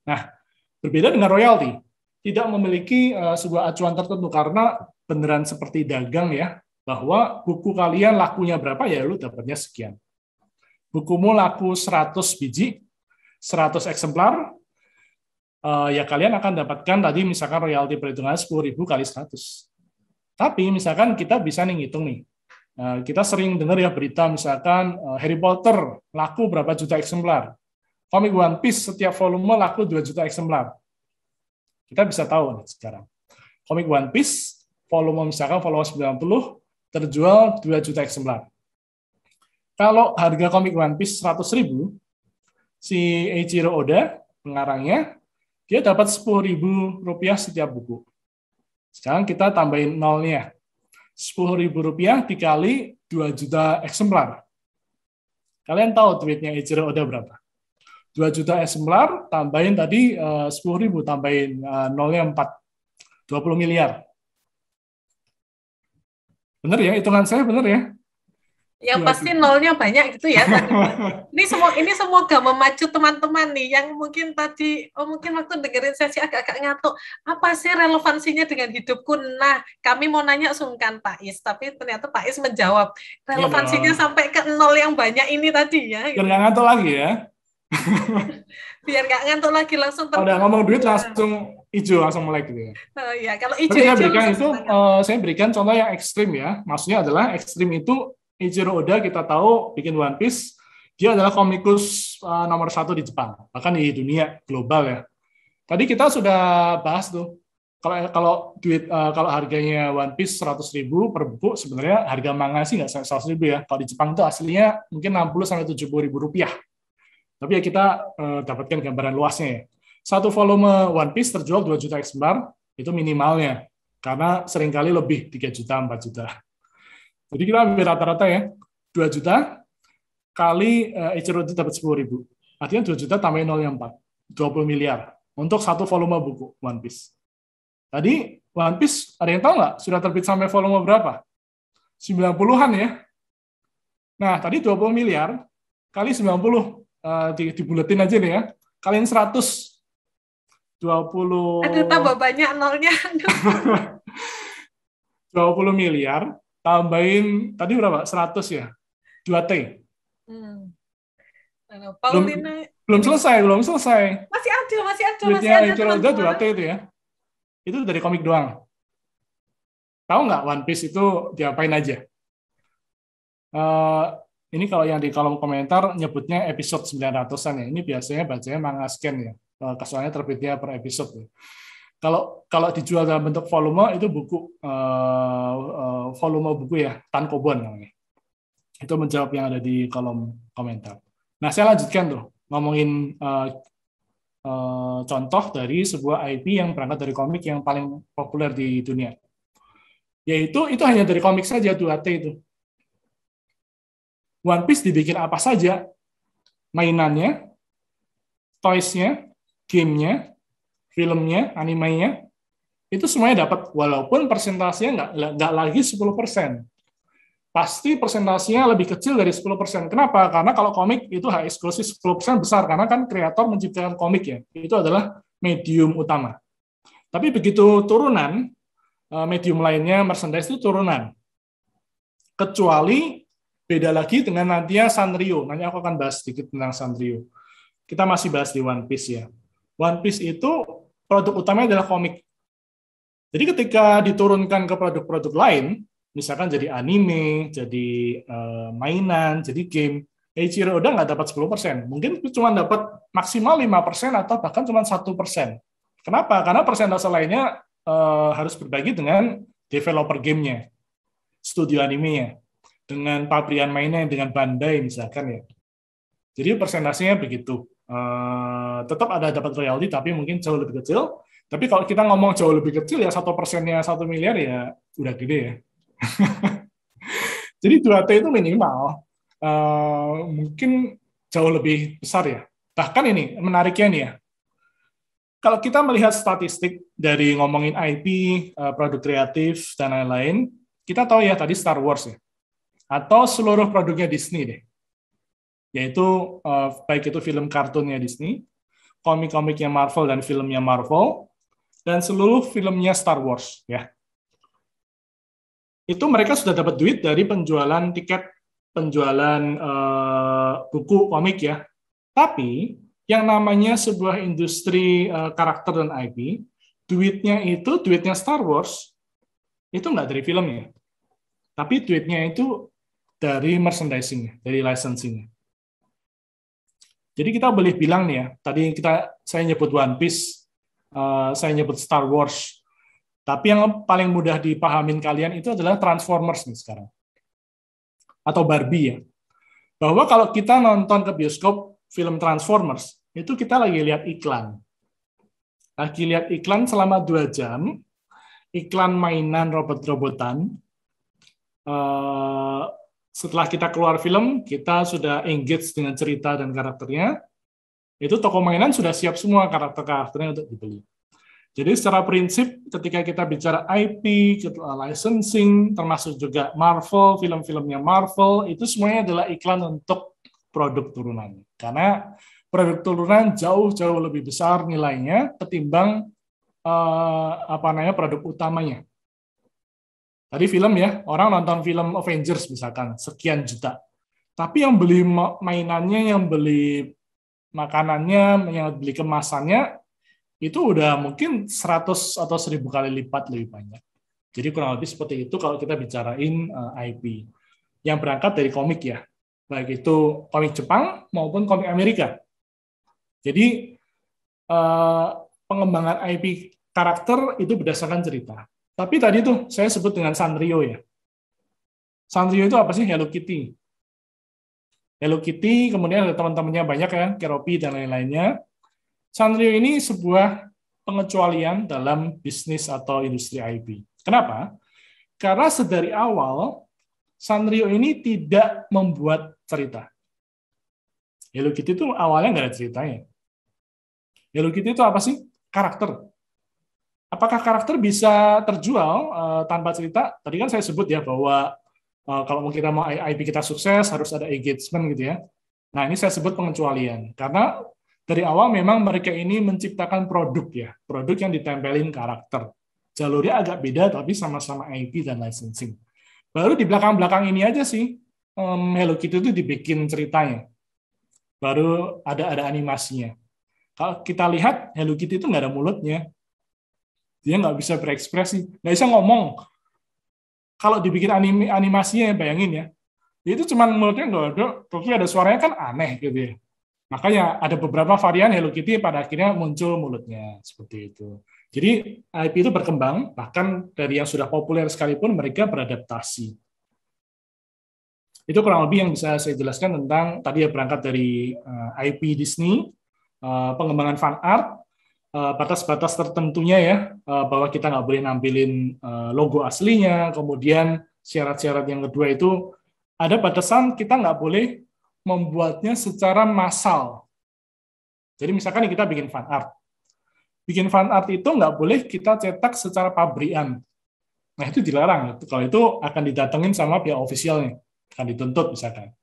Nah, berbeda dengan royalti. Tidak memiliki sebuah acuan tertentu karena beneran seperti dagang ya, bahwa buku kalian lakunya berapa ya lu dapatnya sekian. Bukumu laku 100 biji, 100 eksemplar, ya kalian akan dapatkan tadi misalkan royalti perhitungan 10.000 kali 100. Tapi misalkan kita bisa nih ngitung nih, kita sering dengar ya berita misalkan Harry Potter laku berapa juta eksemplar, komik One Piece setiap volume laku 2 juta eksemplar. Kita bisa tahu nih sekarang, komik One Piece volume misalkan volume 90 terjual 2 juta eksemplar. Kalau harga komik One Piece 100.000, si Eiichiro Oda pengarangnya dia dapat 10.000 rupiah setiap buku. Sekarang kita tambahin nolnya. 10.000 rupiah dikali 2 juta eksemplar. Kalian tahu tweetnya Eiichiro Oda berapa? 2 juta eksemplar, tambahin tadi 10.000, tambahin nolnya 4. 20 miliar. Benar ya? Hitungan saya benar ya? Yang pasti nolnya banyak gitu ya tadi. Ini semoga memacu teman-teman nih yang mungkin tadi mungkin waktu dengerin sesi agak-agak ngantuk. Apa sih relevansinya dengan hidupku? Nah, kami mau nanya sungkan Pak Is, tapi ternyata Pak Is menjawab relevansinya sampai ke nol yang banyak ini tadi ya. Biar nggak ngantuk lagi ya. Biar nggak ngantuk lagi langsung. Udah ngomong duit langsung hijau, langsung melek gitu ya. Ya kalau hijau saya berikan contoh yang ekstrim ya. Maksudnya adalah ekstrim itu Eiichiro Oda kita tahu bikin One Piece, dia adalah komikus nomor 1 di Jepang, bahkan di dunia global ya. Tadi kita sudah bahas tuh, kalau harganya One Piece 100.000 per buku, sebenarnya harga manga sih nggak 100.000 ya. Kalau di Jepang itu aslinya mungkin 60-70.000 rupiah. Tapi ya kita dapatkan gambaran luasnya ya. Satu volume One Piece terjual 2 juta eksemplar, itu minimalnya. Karena seringkali lebih 3 juta, 4 juta. Jadi kita ambil rata-rata ya, 2 juta kali Eiichiro Oda dapat 10.000. Artinya 2 juta tambahin nolnya 4. 20 miliar untuk satu volume buku One Piece. Tadi One Piece, ada yang tahu nggak? Sudah terbit sampai volume berapa? 90-an ya. Nah, tadi 20 miliar kali 90, dibuletin aja nih ya. Kaliin 100. 20. Aduh, tambah banyak nolnya. 20 miliar. Tambahin tadi berapa? 100 ya? 2T. Paulina belum selesai. Masih ada. Duitnya Eiichiro Oda 2T itu ya. Itu dari komik doang. Tahu nggak One Piece itu diapain aja? Ini kalau yang di kolom komentar nyebutnya episode 900-an ya. Ini biasanya bacanya manga scan ya. Soalnya terbitnya per episode ya. Kalau dijual dalam bentuk volume itu buku volume buku ya, tankobon namanya. Itu menjawab yang ada di kolom komentar. Nah, saya lanjutkan tuh ngomongin contoh dari sebuah IP yang berangkat dari komik yang paling populer di dunia. Yaitu itu hanya dari komik saja 2T itu. One Piece dibikin apa saja, mainannya, toys-nya, game-nya, filmnya, animenya, itu semuanya dapat, walaupun persentasenya nggak lagi 10%. Pasti persentasenya lebih kecil dari 10%. Kenapa? Karena kalau komik itu hak eksklusif 10% besar, karena kan kreator menciptakan komik ya. Itu adalah medium utama. Tapi begitu turunan, medium lainnya, merchandise itu turunan. Kecuali beda lagi dengan nantinya Sanrio. Nanti aku akan bahas sedikit tentang Sanrio. Kita masih bahas di One Piece ya. One Piece itu produk utamanya adalah komik. Jadi ketika diturunkan ke produk-produk lain, misalkan jadi anime, jadi mainan, jadi game, Eiichiro Oda nggak dapat 10%. Mungkin cuma dapat maksimal 5% atau bahkan cuma 1%. Kenapa? Karena persentase lainnya harus berbagi dengan developer gamenya, studio animenya, dengan pabrikan mainnya, dengan Bandai misalkan ya. Jadi persentasenya begitu. Tetap ada dapat royalti, tapi mungkin jauh lebih kecil. Tapi kalau kita ngomong jauh lebih kecil ya 1%-nya 1 miliar ya udah gede ya. Jadi 2T itu minimal. Mungkin jauh lebih besar ya. Bahkan ini menariknya nih ya. Kalau kita melihat statistik dari ngomongin IP, produk kreatif dan lain-lain, kita tahu ya tadi Star Wars ya. Atau seluruh produknya Disney deh. Yaitu baik itu film kartunnya Disney, komik-komiknya Marvel dan filmnya Marvel, dan seluruh filmnya Star Wars ya. Itu mereka sudah dapat duit dari penjualan tiket, penjualan buku komik ya. Tapi yang namanya sebuah industri karakter dan IP, duitnya Star Wars itu nggak dari filmnya, tapi duitnya itu dari merchandising, dari licensing. Jadi kita boleh bilang nih ya, tadi saya nyebut One Piece, saya nyebut Star Wars. Tapi yang paling mudah dipahamin kalian itu adalah Transformers nih sekarang. Atau Barbie ya. Bahwa kalau kita nonton ke bioskop film Transformers, itu kita lagi lihat iklan. Lagi lihat iklan selama 2 jam, iklan mainan robot-robotan. Setelah kita keluar film, kita sudah engage dengan cerita dan karakternya. Itu toko mainan sudah siap semua karakter-karakternya untuk dibeli. Jadi secara prinsip ketika kita bicara IP, licensing, termasuk juga Marvel, film-filmnya Marvel, itu semuanya adalah iklan untuk produk turunan. Karena produk turunan jauh-jauh lebih besar nilainya ketimbang produk utamanya. Tadi film ya, orang nonton film Avengers misalkan, sekian juta. Tapi yang beli mainannya, yang beli makanannya, yang beli kemasannya, itu udah mungkin 100 atau 1000 kali lipat lebih banyak. Jadi kurang lebih seperti itu kalau kita bicarain IP. Yang berangkat dari komik ya, baik itu komik Jepang maupun komik Amerika. Jadi pengembangan IP karakter itu berdasarkan cerita. Tapi tadi tuh saya sebut dengan Sanrio ya. Sanrio itu apa sih? Hello Kitty. Hello Kitty, kemudian ada teman-temannya banyak ya, Keroppi dan lain-lainnya. Sanrio ini sebuah pengecualian dalam bisnis atau industri IP. Kenapa? Karena sedari awal, Sanrio ini tidak membuat cerita. Hello Kitty itu awalnya nggak ada ceritanya. Hello Kitty itu apa sih? Karakter. Apakah karakter bisa terjual tanpa cerita? Tadi kan saya sebut ya bahwa kalau kita mau IP kita sukses, harus ada engagement gitu ya. Nah, ini saya sebut pengecualian. Karena dari awal memang mereka ini menciptakan produk ya, produk yang ditempelin karakter. Jalurnya agak beda tapi sama-sama IP dan licensing. Baru di belakang-belakang ini aja sih Hello Kitty itu dibikin ceritanya. Baru ada animasinya. Kalau kita lihat Hello Kitty itu nggak ada mulutnya, dia nggak bisa berekspresi, nggak bisa ngomong. Kalau dibikin animasinya bayangin ya, itu cuma mulutnya nggak ada, tapi ada suaranya kan aneh gitu ya. Makanya ada beberapa varian Hello Kitty pada akhirnya muncul mulutnya, seperti itu. Jadi IP itu berkembang, bahkan dari yang sudah populer sekalipun mereka beradaptasi. Itu kurang lebih yang bisa saya jelaskan tentang, tadi ya berangkat dari IP Disney, pengembangan fan art, batas-batas tertentunya ya, bahwa kita nggak boleh nampilin logo aslinya. Kemudian syarat-syarat yang kedua itu ada batasan kita nggak boleh membuatnya secara massal. Jadi misalkan kita bikin fan art. Bikin fan art itu nggak boleh kita cetak secara pabrikan. Nah, itu dilarang. Kalau itu akan didatengin sama pihak ofisialnya. Akan dituntut misalkan.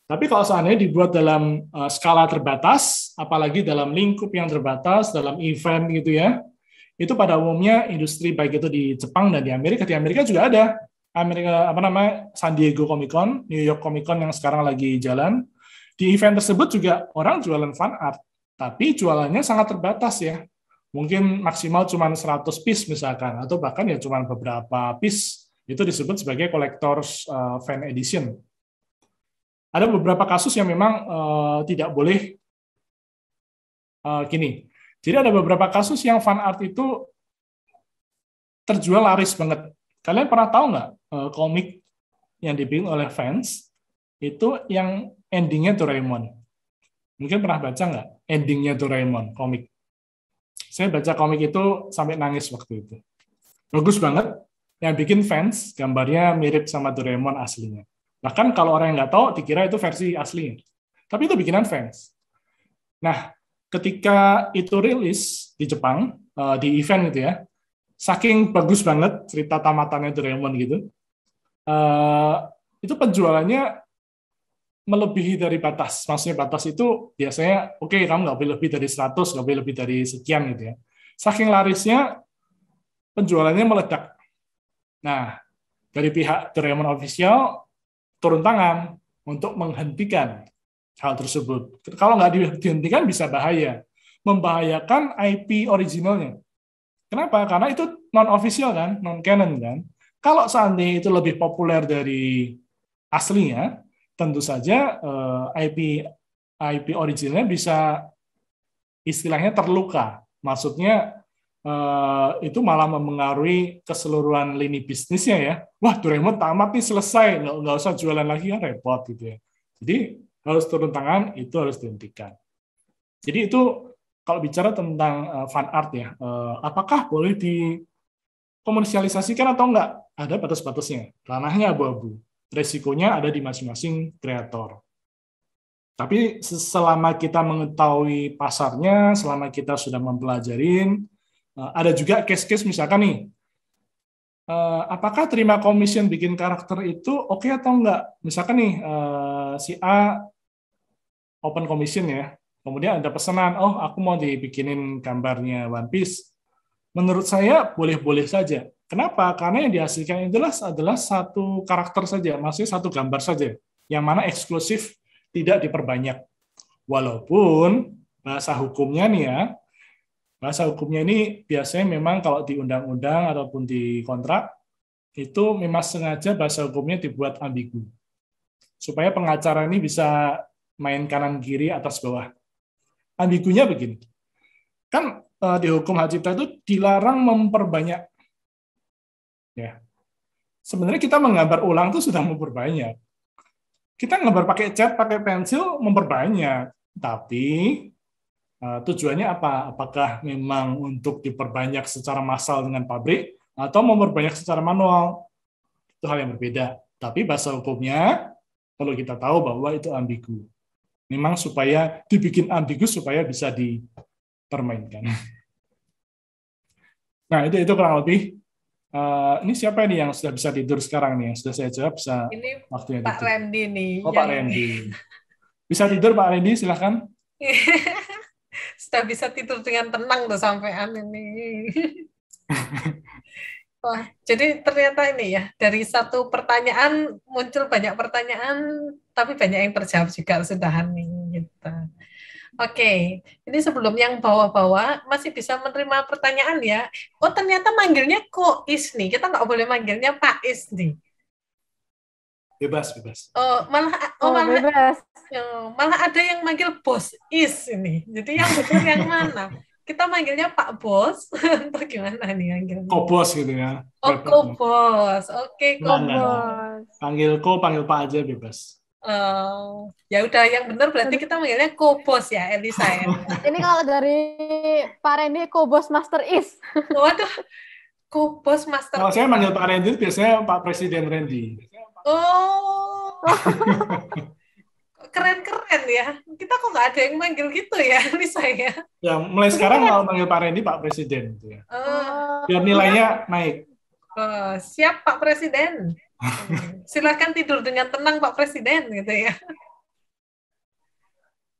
Tapi kalau seandainya dibuat dalam skala terbatas, apalagi dalam lingkup yang terbatas, dalam event gitu ya, itu pada umumnya industri baik itu di Jepang dan di Amerika juga ada. San Diego Comic Con, New York Comic Con yang sekarang lagi jalan. Di event tersebut juga orang jualan fan art, tapi jualannya sangat terbatas ya. Mungkin maksimal cuma 100 piece misalkan, atau bahkan ya cuma beberapa piece. Itu disebut sebagai collector's fan edition. Ada beberapa kasus yang memang tidak boleh gini. Jadi ada beberapa kasus yang fan art itu terjual laris banget. Kalian pernah tahu nggak komik yang dibikin oleh fans itu yang endingnya Doraemon? Mungkin pernah baca nggak endingnya Doraemon komik? Saya baca komik itu sampai nangis waktu itu. Bagus banget. Yang bikin fans, gambarnya mirip sama Doraemon aslinya. Bahkan kalau orang yang nggak tahu, dikira itu versi aslinya. Tapi itu bikinan fans. Nah, ketika itu rilis di Jepang, di event gitu ya, saking bagus banget cerita tamatannya Doraemon gitu, itu penjualannya melebihi dari batas. Maksudnya batas itu biasanya, oke, kamu nggak boleh lebih dari 100, nggak boleh lebih dari sekian gitu ya. Saking larisnya, penjualannya meledak. Nah, dari pihak Doraemon Official turun tangan untuk menghentikan hal tersebut. Kalau nggak dihentikan bisa bahaya. Membahayakan IP originalnya. Kenapa? Karena itu non-official kan, non-canon kan. Kalau seandainya itu lebih populer dari aslinya, tentu saja IP originalnya bisa istilahnya terluka. Maksudnya itu malah mempengaruhi keseluruhan lini bisnisnya ya. Wah, Doraemon tamat nih, selesai, nggak usah jualan lagi, kan repot gitu ya. Jadi harus turun tangan, itu harus dihentikan. Jadi itu kalau bicara tentang fan art ya, apakah boleh dikomersialisasikan atau enggak? Ada batas-batasnya. Ranahnya abu-abu. Resikonya ada di masing-masing kreator. Tapi selama kita mengetahui pasarnya, selama kita sudah mempelajarin, ada juga case-case misalkan nih, apakah terima commission bikin karakter itu oke atau enggak? Misalkan nih, si A open commission ya, kemudian ada pesanan, oh aku mau dibikinin gambarnya One Piece. Menurut saya boleh-boleh saja. Kenapa? Karena yang dihasilkan adalah satu karakter saja, maksudnya satu gambar saja, yang mana eksklusif, tidak diperbanyak. Walaupun bahasa hukumnya nih ya, bahasa hukumnya ini biasanya memang kalau di undang-undang ataupun di kontrak, itu memang sengaja bahasa hukumnya dibuat ambigu. Supaya pengacara ini bisa main kanan kiri atas bawah. Ambigunya begini, kan di hukum hak cipta itu dilarang memperbanyak. Ya, sebenarnya kita menggambar ulang itu sudah memperbanyak. Kita gambar pakai cat, pakai pensil memperbanyak, tapi tujuannya apa? Apakah memang untuk diperbanyak secara massal dengan pabrik atau memperbanyak secara manual? Itu hal yang berbeda. Tapi bahasa hukumnya perlu kita tahu bahwa itu ambigu. Memang supaya dibikin ambigu supaya bisa dipermainkan. Nah, itu kurang lebih. Ini siapa nih yang sudah bisa tidur sekarang nih? Yang sudah saya jawab bisa ini waktunya Pak tidur. Randy nih. Oh, Pak Randy. Bisa tidur Pak Randy, silahkan. Sudah bisa tidur dengan tenang tuh sampean ini. Wah, jadi ternyata ini ya, dari satu pertanyaan muncul banyak pertanyaan, tapi banyak yang terjawab juga sudahan nih gitu. Oke, ini sebelum yang bawa-bawa masih bisa menerima pertanyaan ya. Oh, ternyata manggilnya Ko Is nih. Kita nggak boleh manggilnya Pak Is nih. Bebas. Malah bebas. Malah ada yang manggil Bos Is ini. Jadi yang betul yang mana? Kita manggilnya Pak Bos atau gimana nih manggilnya? Kobos gitu ya. Oh, Kobos. Oke, Kobos. Panggil Pak aja bebas. Ya udah, yang benar berarti kita manggilnya Kobos ya, Elisa ya. Ini kalau dari Pak Randy Kobos Master Is. Waduh, Kobos Master. Kalau saya manggil Pak Randy biasanya Pak Presiden Randy. Oh, keren-keren ya. Kita kok nggak ada yang manggil gitu ya, ini saya. Ya, mulai sekarang mau manggil Pak Randy Pak Presiden. Gitu ya. Biar nilainya naik. Siap Pak Presiden. Silakan tidur dengan tenang Pak Presiden, gitu ya.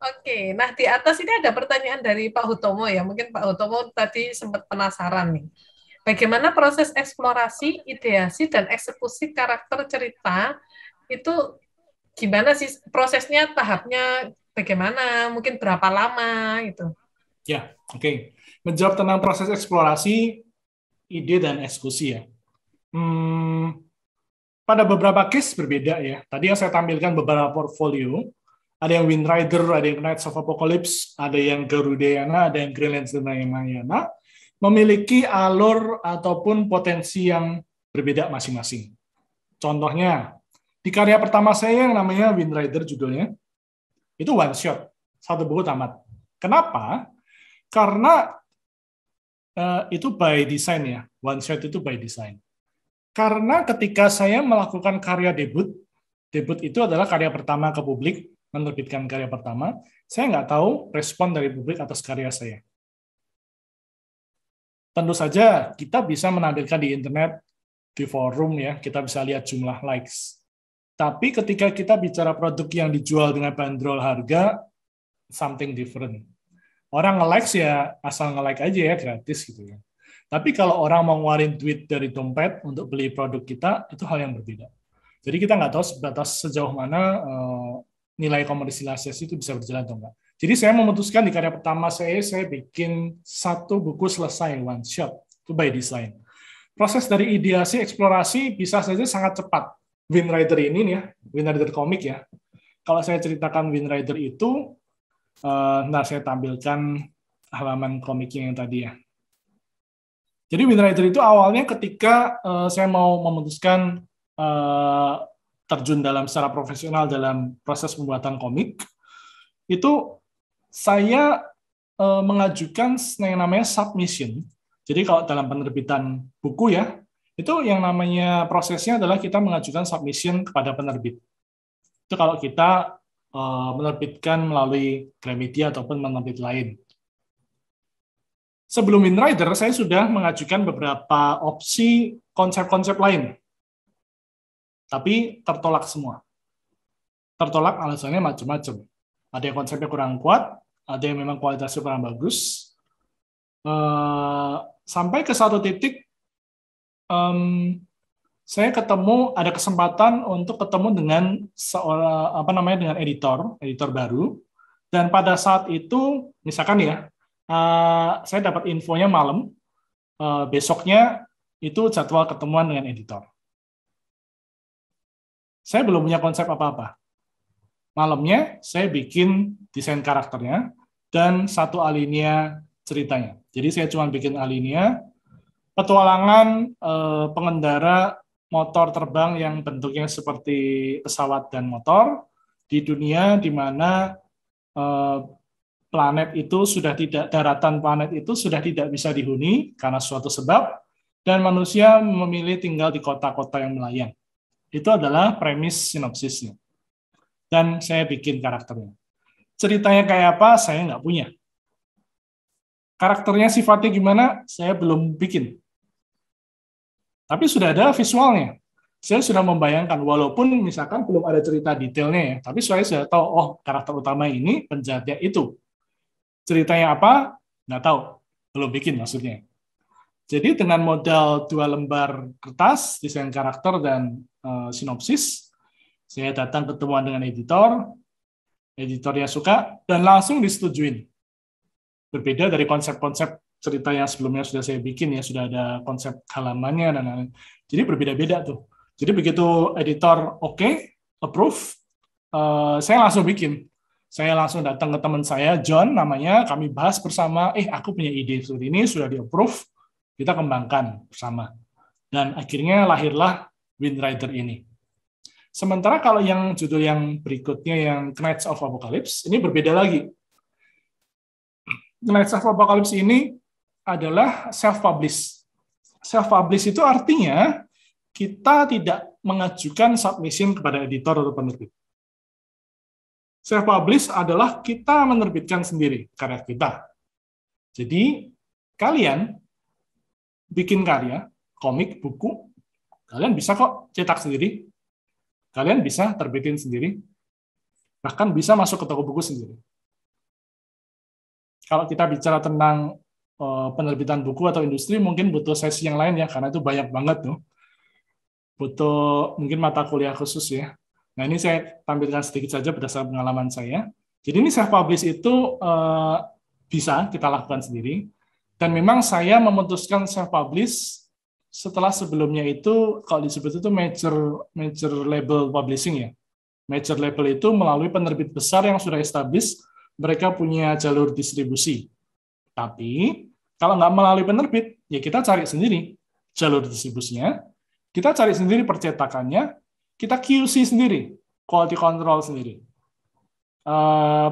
Oke, nah di atas ini ada pertanyaan dari Pak Hutomo ya. Mungkin Pak Hutomo tadi sempat penasaran nih. Bagaimana proses eksplorasi, ideasi, dan eksekusi karakter cerita itu gimana sih prosesnya, tahapnya bagaimana, mungkin berapa lama gitu. Ya, oke. Menjawab tentang proses eksplorasi, ide, dan eksekusi ya. Pada beberapa case berbeda ya. Tadi yang saya tampilkan beberapa portfolio, ada yang Wind Rider, ada yang Knights of Apocalypse, ada yang Garudayana, ada yang Green Lantern Ramayana, memiliki alur ataupun potensi yang berbeda masing-masing. Contohnya, di karya pertama saya yang namanya Wind Rider judulnya, itu one shot, satu buku tamat. Kenapa? Karena itu by design ya, one shot itu by design. Karena ketika saya melakukan karya debut itu adalah karya pertama ke publik, menerbitkan karya pertama, saya nggak tahu respon dari publik atas karya saya. Tentu saja kita bisa menampilkan di internet, di forum ya, kita bisa lihat jumlah likes. Tapi ketika kita bicara produk yang dijual dengan bandrol harga, something different. Orang nge-likes ya asal nge-like aja ya, gratis gitu ya. Tapi kalau orang mau ngeluarin duit dari dompet untuk beli produk kita, itu hal yang berbeda. Jadi kita nggak tahu sebatas sejauh mana nilai komersialisasi itu bisa berjalan atau enggak. Jadi saya memutuskan di karya pertama saya bikin satu buku selesai, one shot, itu by design. Proses dari ideasi, eksplorasi bisa saja sangat cepat. Wind Rider ini ya, Wind Rider komik ya. Kalau saya ceritakan Wind Rider itu, nah saya tampilkan halaman komiknya yang tadi ya. Jadi Wind Rider itu awalnya ketika saya mau memutuskan terjun secara profesional dalam proses pembuatan komik, itu saya mengajukan yang namanya submission. Jadi kalau dalam penerbitan buku ya, itu yang namanya prosesnya adalah kita mengajukan submission kepada penerbit. Itu kalau kita menerbitkan melalui Gramedia ataupun penerbit lain. Sebelum Wind Rider, saya sudah mengajukan beberapa opsi konsep-konsep lain. Tapi tertolak semua. Tertolak alasannya macam-macam. Ada yang konsepnya kurang kuat, ada yang memang kualitasnya kurang bagus. Sampai ke satu titik, saya ada kesempatan untuk ketemu dengan dengan editor baru. Dan pada saat itu, misalkan ya, saya dapat infonya malam, besoknya itu jadwal ketemuan dengan editor. Saya belum punya konsep apa-apa. Malamnya, saya bikin desain karakternya dan satu alinea ceritanya. Jadi saya cuma bikin alinea, petualangan pengendara motor terbang yang bentuknya seperti pesawat dan motor di dunia di mana daratan planet itu sudah tidak bisa dihuni karena suatu sebab, dan manusia memilih tinggal di kota-kota yang melayang. Itu adalah premis sinopsisnya. Dan saya bikin karakternya. Ceritanya kayak apa, saya nggak punya. Karakternya sifatnya gimana, saya belum bikin. Tapi sudah ada visualnya. Saya sudah membayangkan, walaupun misalkan belum ada cerita detailnya ya, tapi saya sudah tahu, oh karakter utama ini penjahatnya itu. Ceritanya apa, nggak tahu. Belum bikin maksudnya. Jadi dengan modal 2 lembar kertas, desain karakter dan sinopsis, saya datang ketemuan dengan editornya suka, dan langsung disetujuin. Berbeda dari konsep-konsep cerita yang sebelumnya sudah saya bikin, ya sudah ada konsep halamannya, dan lain-lain. Jadi berbeda-beda tuh. Jadi begitu editor approve, saya langsung bikin. Saya langsung datang ke teman saya, John namanya, kami bahas bersama, aku punya ide seperti ini, sudah di-approve, kita kembangkan bersama. Dan akhirnya lahirlah Wind Rider ini. Sementara kalau yang judul yang berikutnya, yang Knights of Apocalypse, ini berbeda lagi. Knights of Apocalypse ini adalah self-publish. Self-publish itu artinya kita tidak mengajukan submission kepada editor atau penerbit. Self-publish adalah kita menerbitkan sendiri karya kita. Jadi, kalian bikin karya, komik, buku, kalian bisa kok cetak sendiri, kalian bisa terbitin sendiri, bahkan bisa masuk ke toko buku sendiri. Kalau kita bicara tentang penerbitan buku atau industri, mungkin butuh sesi yang lain ya, karena itu banyak banget tuh. Butuh mungkin mata kuliah khusus ya. Nah, ini saya tampilkan sedikit saja berdasarkan pengalaman saya. Jadi ini self-publish itu bisa kita lakukan sendiri. Dan memang saya memutuskan self-publish setelah sebelumnya itu, kalau disebut itu major label publishing ya. Major label itu melalui penerbit besar yang sudah established, mereka punya jalur distribusi. Tapi, kalau nggak melalui penerbit, ya kita cari sendiri jalur distribusinya, kita cari sendiri percetakannya, kita QC sendiri, quality control sendiri.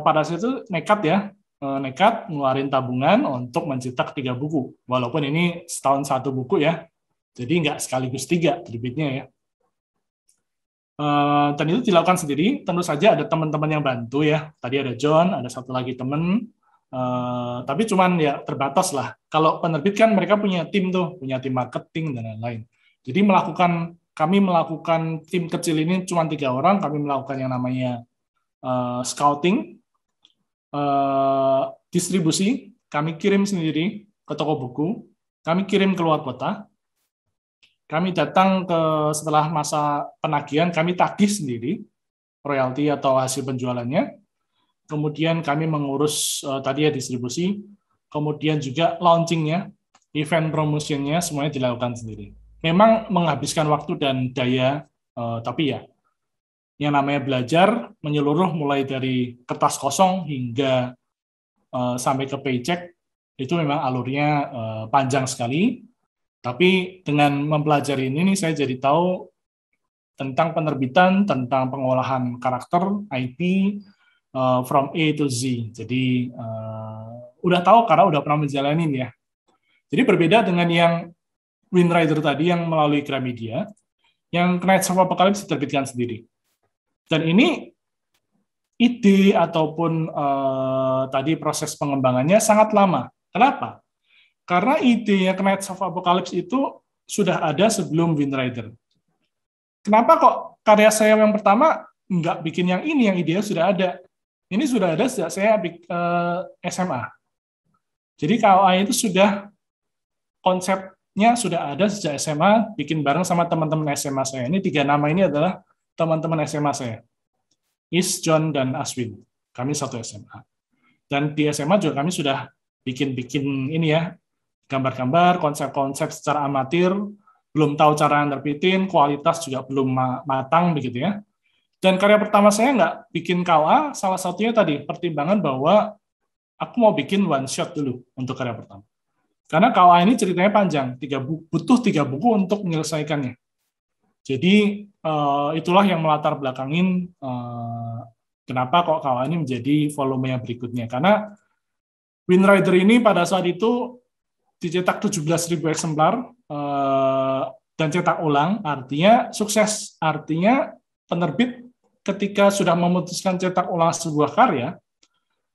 Pada saat itu nekat ya, nekat ngeluarin tabungan untuk mencetak 3 buku. Walaupun ini setahun 1 buku ya, jadi nggak sekaligus 3 terbitnya ya. Dan itu dilakukan sendiri, tentu saja ada teman-teman yang bantu ya. Tadi ada John, ada satu lagi teman, tapi cuman ya terbatas lah. Kalau penerbit kan mereka punya tim tuh, punya tim marketing dan lain-lain. Jadi kami melakukan tim kecil ini cuma 3 orang, kami melakukan yang namanya scouting, distribusi, kami kirim sendiri ke toko buku, kami kirim ke luar kota, kami datang setelah masa penagihan, kami tagih sendiri royalti atau hasil penjualannya, kemudian kami mengurus tadi ya distribusi, kemudian juga launchingnya, event promotionnya, semuanya dilakukan sendiri. Memang menghabiskan waktu dan daya, tapi ya, yang namanya belajar menyeluruh mulai dari kertas kosong hingga sampai ke paycheck, itu memang alurnya panjang sekali. Tapi dengan mempelajari ini saya jadi tahu tentang penerbitan, tentang pengolahan karakter, IP, from A to Z. Jadi udah tahu karena udah pernah menjalanin ya. Jadi berbeda dengan yang Windrider tadi yang melalui Gramedia, yang Knights of Apocalypse diterbitkan sendiri. Dan ini ide ataupun tadi proses pengembangannya sangat lama. Kenapa? Karena idenya Knights of Apocalypse itu sudah ada sebelum Windrider. Kenapa kok karya saya yang pertama nggak bikin yang ini, yang idenya sudah ada? Ini sudah ada sejak saya SMA. Jadi KOA itu sudah, konsepnya sudah ada sejak SMA, bikin bareng sama teman-teman SMA saya. Ini 3 nama ini adalah teman-teman SMA saya. Is, John, dan Aswin. Kami satu SMA. Dan di SMA juga kami sudah bikin ini ya, gambar-gambar, konsep-konsep secara amatir, belum tahu cara nerbitin, kualitas juga belum matang begitu ya. Dan karya pertama saya nggak bikin KOA, salah satunya tadi pertimbangan bahwa aku mau bikin one shot dulu untuk karya pertama. Karena KOA ini ceritanya panjang, butuh 3 buku untuk menyelesaikannya. Jadi itulah yang melatar belakangin kenapa kok KOA ini menjadi volumenya berikutnya. Karena Windrider ini pada saat itu dicetak 17.000 eksemplar dan cetak ulang, artinya sukses. Artinya penerbit ketika sudah memutuskan cetak ulang sebuah karya,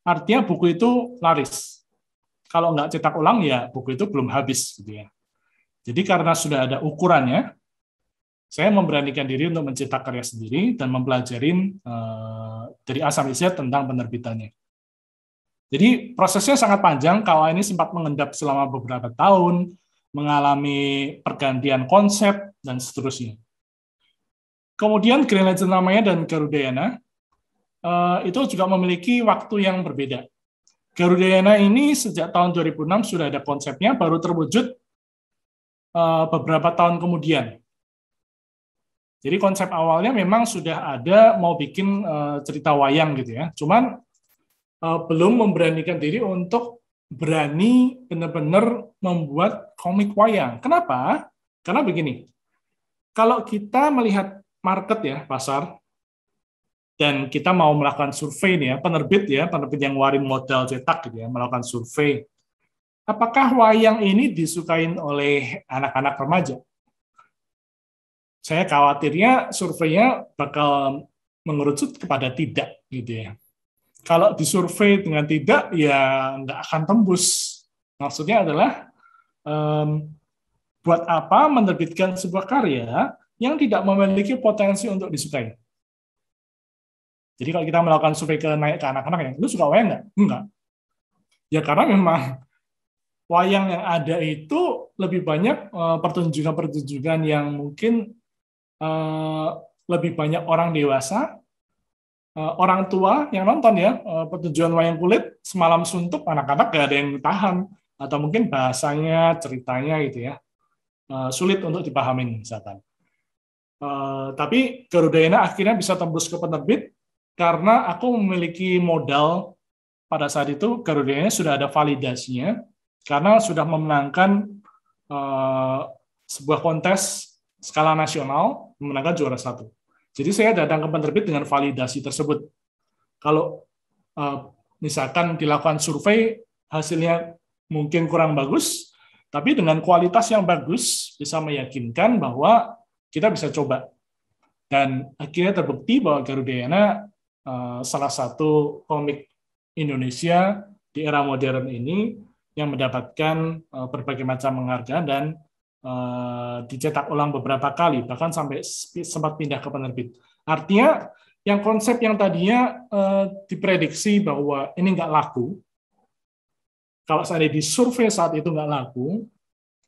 artinya buku itu laris. Kalau nggak cetak ulang, ya buku itu belum habis. Gitu ya. Jadi karena sudah ada ukurannya, saya memberanikan diri untuk mencetak karya sendiri dan mempelajarin dari A sampai Z tentang penerbitannya. Jadi prosesnya sangat panjang, KOA ini sempat mengendap selama beberapa tahun, mengalami pergantian konsep, dan seterusnya. Kemudian Green Legend namanya dan Garudayana, itu juga memiliki waktu yang berbeda. Garudayana ini sejak tahun 2006 sudah ada konsepnya, baru terwujud beberapa tahun kemudian. Jadi konsep awalnya memang sudah ada mau bikin cerita wayang gitu ya, cuman belum memberanikan diri untuk berani benar-benar membuat komik wayang. Kenapa? Karena begini, kalau kita melihat market ya, pasar, dan kita mau melakukan survei nih ya, penerbit yang ngeluarin modal cetak gitu ya, melakukan survei. Apakah wayang ini disukain oleh anak-anak remaja? Saya khawatirnya surveinya bakal mengerucut kepada tidak gitu ya. Kalau disurvei dengan tidak, ya nggak akan tembus. Maksudnya adalah buat apa menerbitkan sebuah karya yang tidak memiliki potensi untuk disukai. Jadi kalau kita melakukan survei ke anak-anak ya, lu suka wayang nggak? Enggak. Ya karena memang wayang yang ada itu lebih banyak pertunjukan-pertunjukan yang mungkin lebih banyak orang dewasa, orang tua yang nonton ya, pertunjukan wayang kulit semalam suntuk, anak-anak gak ada yang tahan, atau mungkin bahasanya, ceritanya gitu ya, sulit untuk dipahamin misalkan. Tapi Garudayana akhirnya bisa tembus ke penerbit karena aku memiliki modal pada saat itu. Garudayana sudah ada validasinya karena sudah memenangkan sebuah kontes skala nasional, memenangkan juara 1. Jadi saya datang ke penerbit dengan validasi tersebut. Kalau misalkan dilakukan survei, hasilnya mungkin kurang bagus, tapi dengan kualitas yang bagus bisa meyakinkan bahwa kita bisa coba. Dan akhirnya terbukti bahwa Garudayana salah satu komik Indonesia di era modern ini yang mendapatkan berbagai macam penghargaan dan dicetak ulang beberapa kali, bahkan sampai sempat pindah ke penerbit. Artinya, yang konsep yang tadinya diprediksi bahwa ini nggak laku, kalau saya di survei saat itu nggak laku,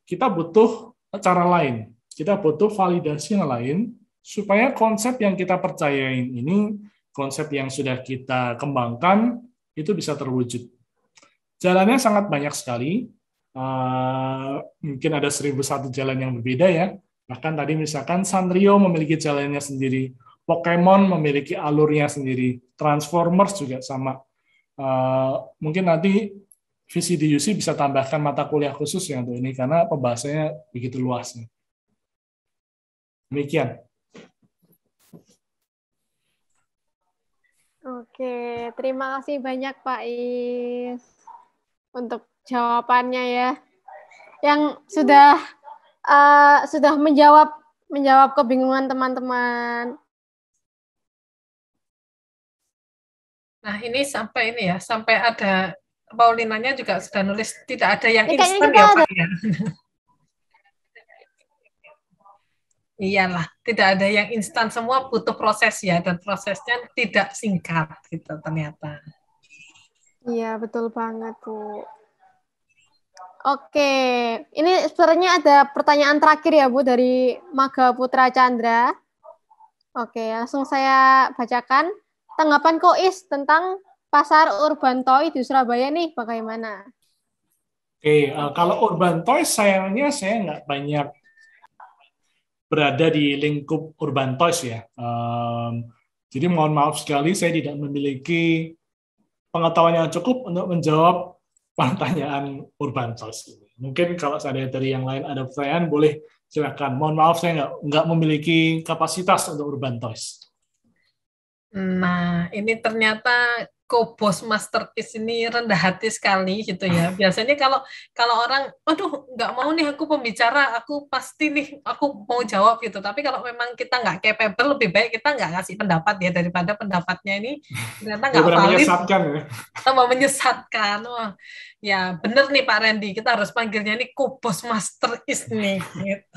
kita butuh cara lain, kita butuh validasi yang lain, supaya konsep yang kita percayain ini, konsep yang sudah kita kembangkan, itu bisa terwujud. Jalannya sangat banyak sekali, mungkin ada 1001 jalan yang berbeda ya. Bahkan tadi misalkan Sanrio memiliki jalannya sendiri, Pokemon memiliki alurnya sendiri, Transformers juga sama. Mungkin nanti VCDUC bisa tambahkan mata kuliah khusus ya untuk ini, karena pembahasannya begitu luasnya. Demikian. Oke, terima kasih banyak Pak Is untuk jawabannya ya, yang sudah menjawab kebingungan teman-teman. Nah, ini sampai ada Paulinanya juga sudah nulis tidak ada yang Ini instan ya Pak ya. Iyalah, tidak ada yang instan, semua butuh proses ya, dan prosesnya tidak singkat gitu ternyata. Iya, betul banget, Bu. Oke, ini sebenarnya ada pertanyaan terakhir ya, Bu, dari Maga Putra Chandra. Oke, langsung saya bacakan. Tanggapan Kois tentang pasar urban toy di Surabaya nih, bagaimana? Oke, kalau urban toy sayangnya saya nggak banyak berada di lingkup urban toys ya. Jadi mohon maaf sekali, saya tidak memiliki pengetahuan yang cukup untuk menjawab pertanyaan urban toys. Mungkin kalau saya dari yang lain ada pertanyaan, boleh silakan. Mohon maaf, saya nggak memiliki kapasitas untuk urban toys. Nah, ini ternyata Kobos Masterpiece ini rendah hati sekali gitu ya. Biasanya kalau orang, aduh nggak mau nih aku pembicara, aku pasti nih aku mau jawab gitu. Tapi kalau memang kita nggak capable, lebih baik kita nggak ngasih pendapat ya, daripada pendapatnya ini ternyata nggak valid. Menyesatkan ya. Tambah menyesatkan. Wah, ya bener nih Pak Randy, kita harus panggilnya ini Kobos Masterpiece nih. Gitu.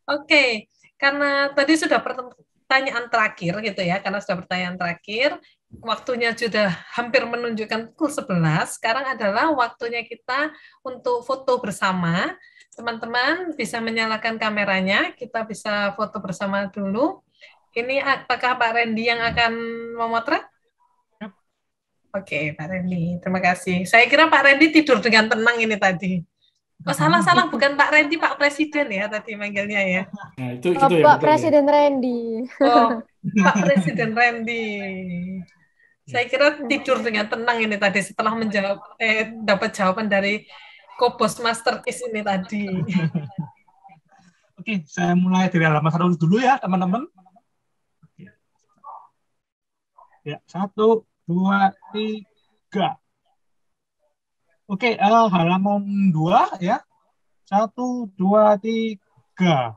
Oke, karena tadi sudah pertanyaan terakhir gitu ya, karena sudah pertanyaan terakhir, waktunya sudah hampir menunjukkan pukul 11, sekarang adalah waktunya kita untuk foto bersama. Teman-teman bisa menyalakan kameranya, kita bisa foto bersama dulu. Ini apakah Pak Randy yang akan memotret? Oke, Pak Randy, terima kasih. Saya kira Pak Randy tidur dengan tenang ini tadi. Oh, salah, bukan Pak Randy, Pak Presiden ya tadi manggilnya ya. Nah, itu Pak Presiden ya. Randy. Oh, Pak Presiden Randy. Saya kira tidur dengan tenang ini tadi setelah dapat jawaban dari Kobos Masterpiece ini tadi. Oke, saya mulai dari halaman 1 dulu ya, teman-teman. Ya, 1, 2, 3. Oke, halaman 2 ya. 1, 2, 3.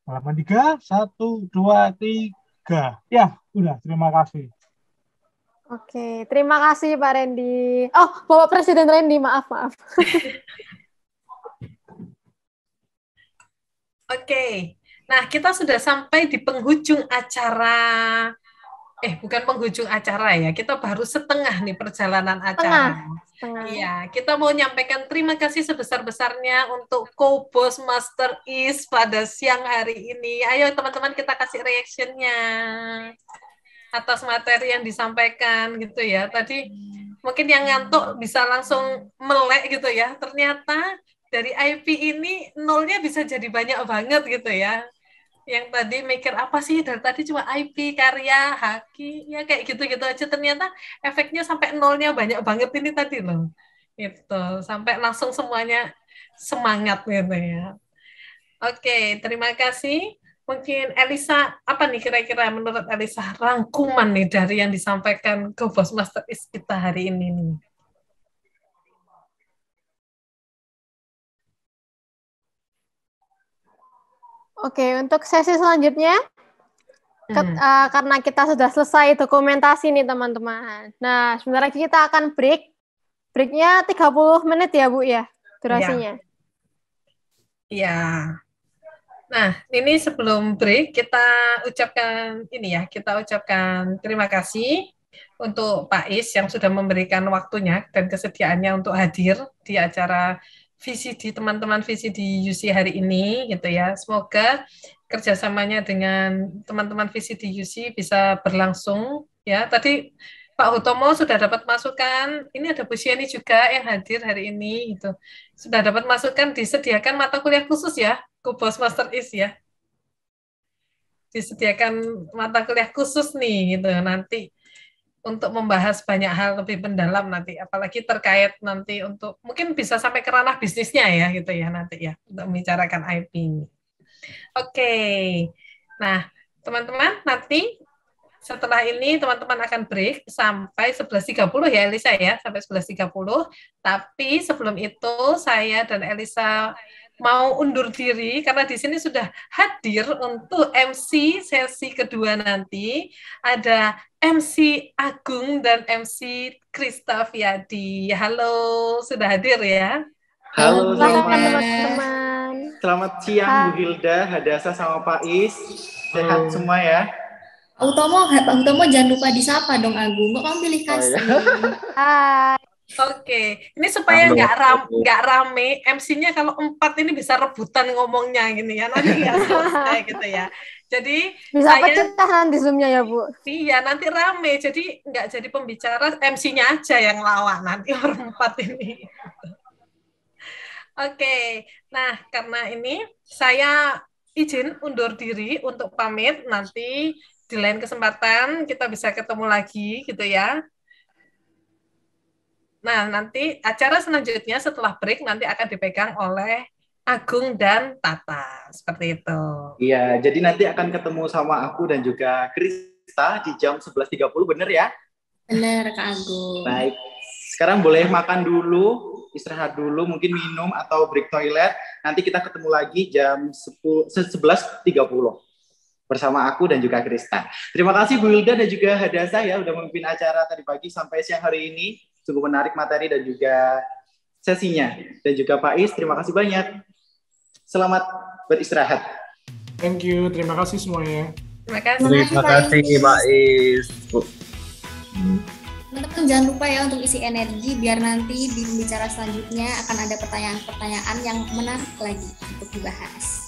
Halaman 3, 1, 2, 3. Ya, udah, terima kasih. Oke, terima kasih Pak Randy. Oh, Bapak Presiden Randy, maaf. Oke. Nah, kita sudah sampai di penghujung acara. Bukan penghujung acara ya. Kita baru setengah nih perjalanan acara. Setengah. Iya, kita mau nyampaikan terima kasih sebesar-besarnya untuk Co-Boss Master Is pada siang hari ini. Ayo teman-teman kita kasih reaction-nya atas materi yang disampaikan gitu ya. Tadi mungkin yang ngantuk bisa langsung melek gitu ya. Ternyata dari IP ini nolnya bisa jadi banyak banget gitu ya. Yang tadi mikir apa sih dari tadi cuma IP, karya, haki, ya kayak gitu-gitu aja. Ternyata efeknya sampai nolnya banyak banget ini tadi loh. Gitu, sampai langsung semuanya semangat gitu ya. Oke, terima kasih. Mungkin Elisa, apa nih kira-kira menurut Elisa rangkuman nih dari yang disampaikan ke Bos Master Is kita hari ini nih? Oke, untuk sesi selanjutnya, karena kita sudah selesai dokumentasi nih teman-teman. Nah, sebentar lagi kita akan break. Breaknya 30 menit ya Bu ya, durasinya. Iya. Nah, ini sebelum break kita ucapkan terima kasih untuk Pak Is yang sudah memberikan waktunya dan kesediaannya untuk hadir di acara VCD teman-teman VCD UC hari ini gitu ya. Semoga kerjasamanya dengan teman-teman VCD UC bisa berlangsung ya. Tadi Pak Hutomo sudah dapat masukan. Ini ada Bu Siani juga yang hadir hari ini gitu. Sudah dapat masukan disediakan mata kuliah khusus ya, Bos Master Is ya. Disediakan mata kuliah khusus nih gitu nanti untuk membahas banyak hal lebih mendalam nanti, apalagi terkait nanti untuk mungkin bisa sampai ke ranah bisnisnya ya gitu ya nanti ya untuk membicarakan IP ini. Oke, nah teman-teman nanti setelah ini teman-teman akan break sampai 11.30 ya Elisa ya, sampai 11.30. Tapi sebelum itu saya dan Elisa mau undur diri karena di sini sudah hadir untuk MC sesi kedua nanti. Ada MC Agung dan MC Krista Fiadi. Halo, sudah hadir ya? Halo teman-teman. Selamat siang Bu Hilda, Hadasa sama Pak Is. Sehat semua ya. Pak Utomo jangan lupa disapa dong Agung. Kok kamu pilih kasih? Hai. Oke, ini supaya nggak rame, MC-nya kalau 4 ini bisa rebutan ngomongnya gini ya, nanti nggak selesai gitu ya. Jadi bisa pecah nanti Zoom-nya ya Bu? Iya, nanti rame, jadi nggak jadi pembicara, MC-nya aja yang lawan nanti orang 4 ini. Oke, nah karena ini saya izin undur diri untuk pamit, nanti di lain kesempatan kita bisa ketemu lagi gitu ya. Nah, nanti acara selanjutnya setelah break nanti akan dipegang oleh Agung dan Tata, seperti itu. Iya, jadi nanti akan ketemu sama aku dan juga Krista di jam 11.30, bener ya? Bener, Kak Agung. Baik, sekarang boleh makan dulu, istirahat dulu, mungkin minum atau break toilet. Nanti kita ketemu lagi jam 11.30 bersama aku dan juga Krista. Terima kasih Bu Hilda dan juga Hadasa ya udah memimpin acara tadi pagi sampai siang hari ini. Sungguh menarik materi dan juga sesinya. Dan juga Pak Is, terima kasih banyak. Selamat beristirahat. Thank you, terima kasih semuanya. Terima kasih. Terima kasih Pak Is. Teman-teman jangan lupa ya untuk isi energi biar nanti di pembicara selanjutnya akan ada pertanyaan-pertanyaan yang menarik lagi untuk dibahas.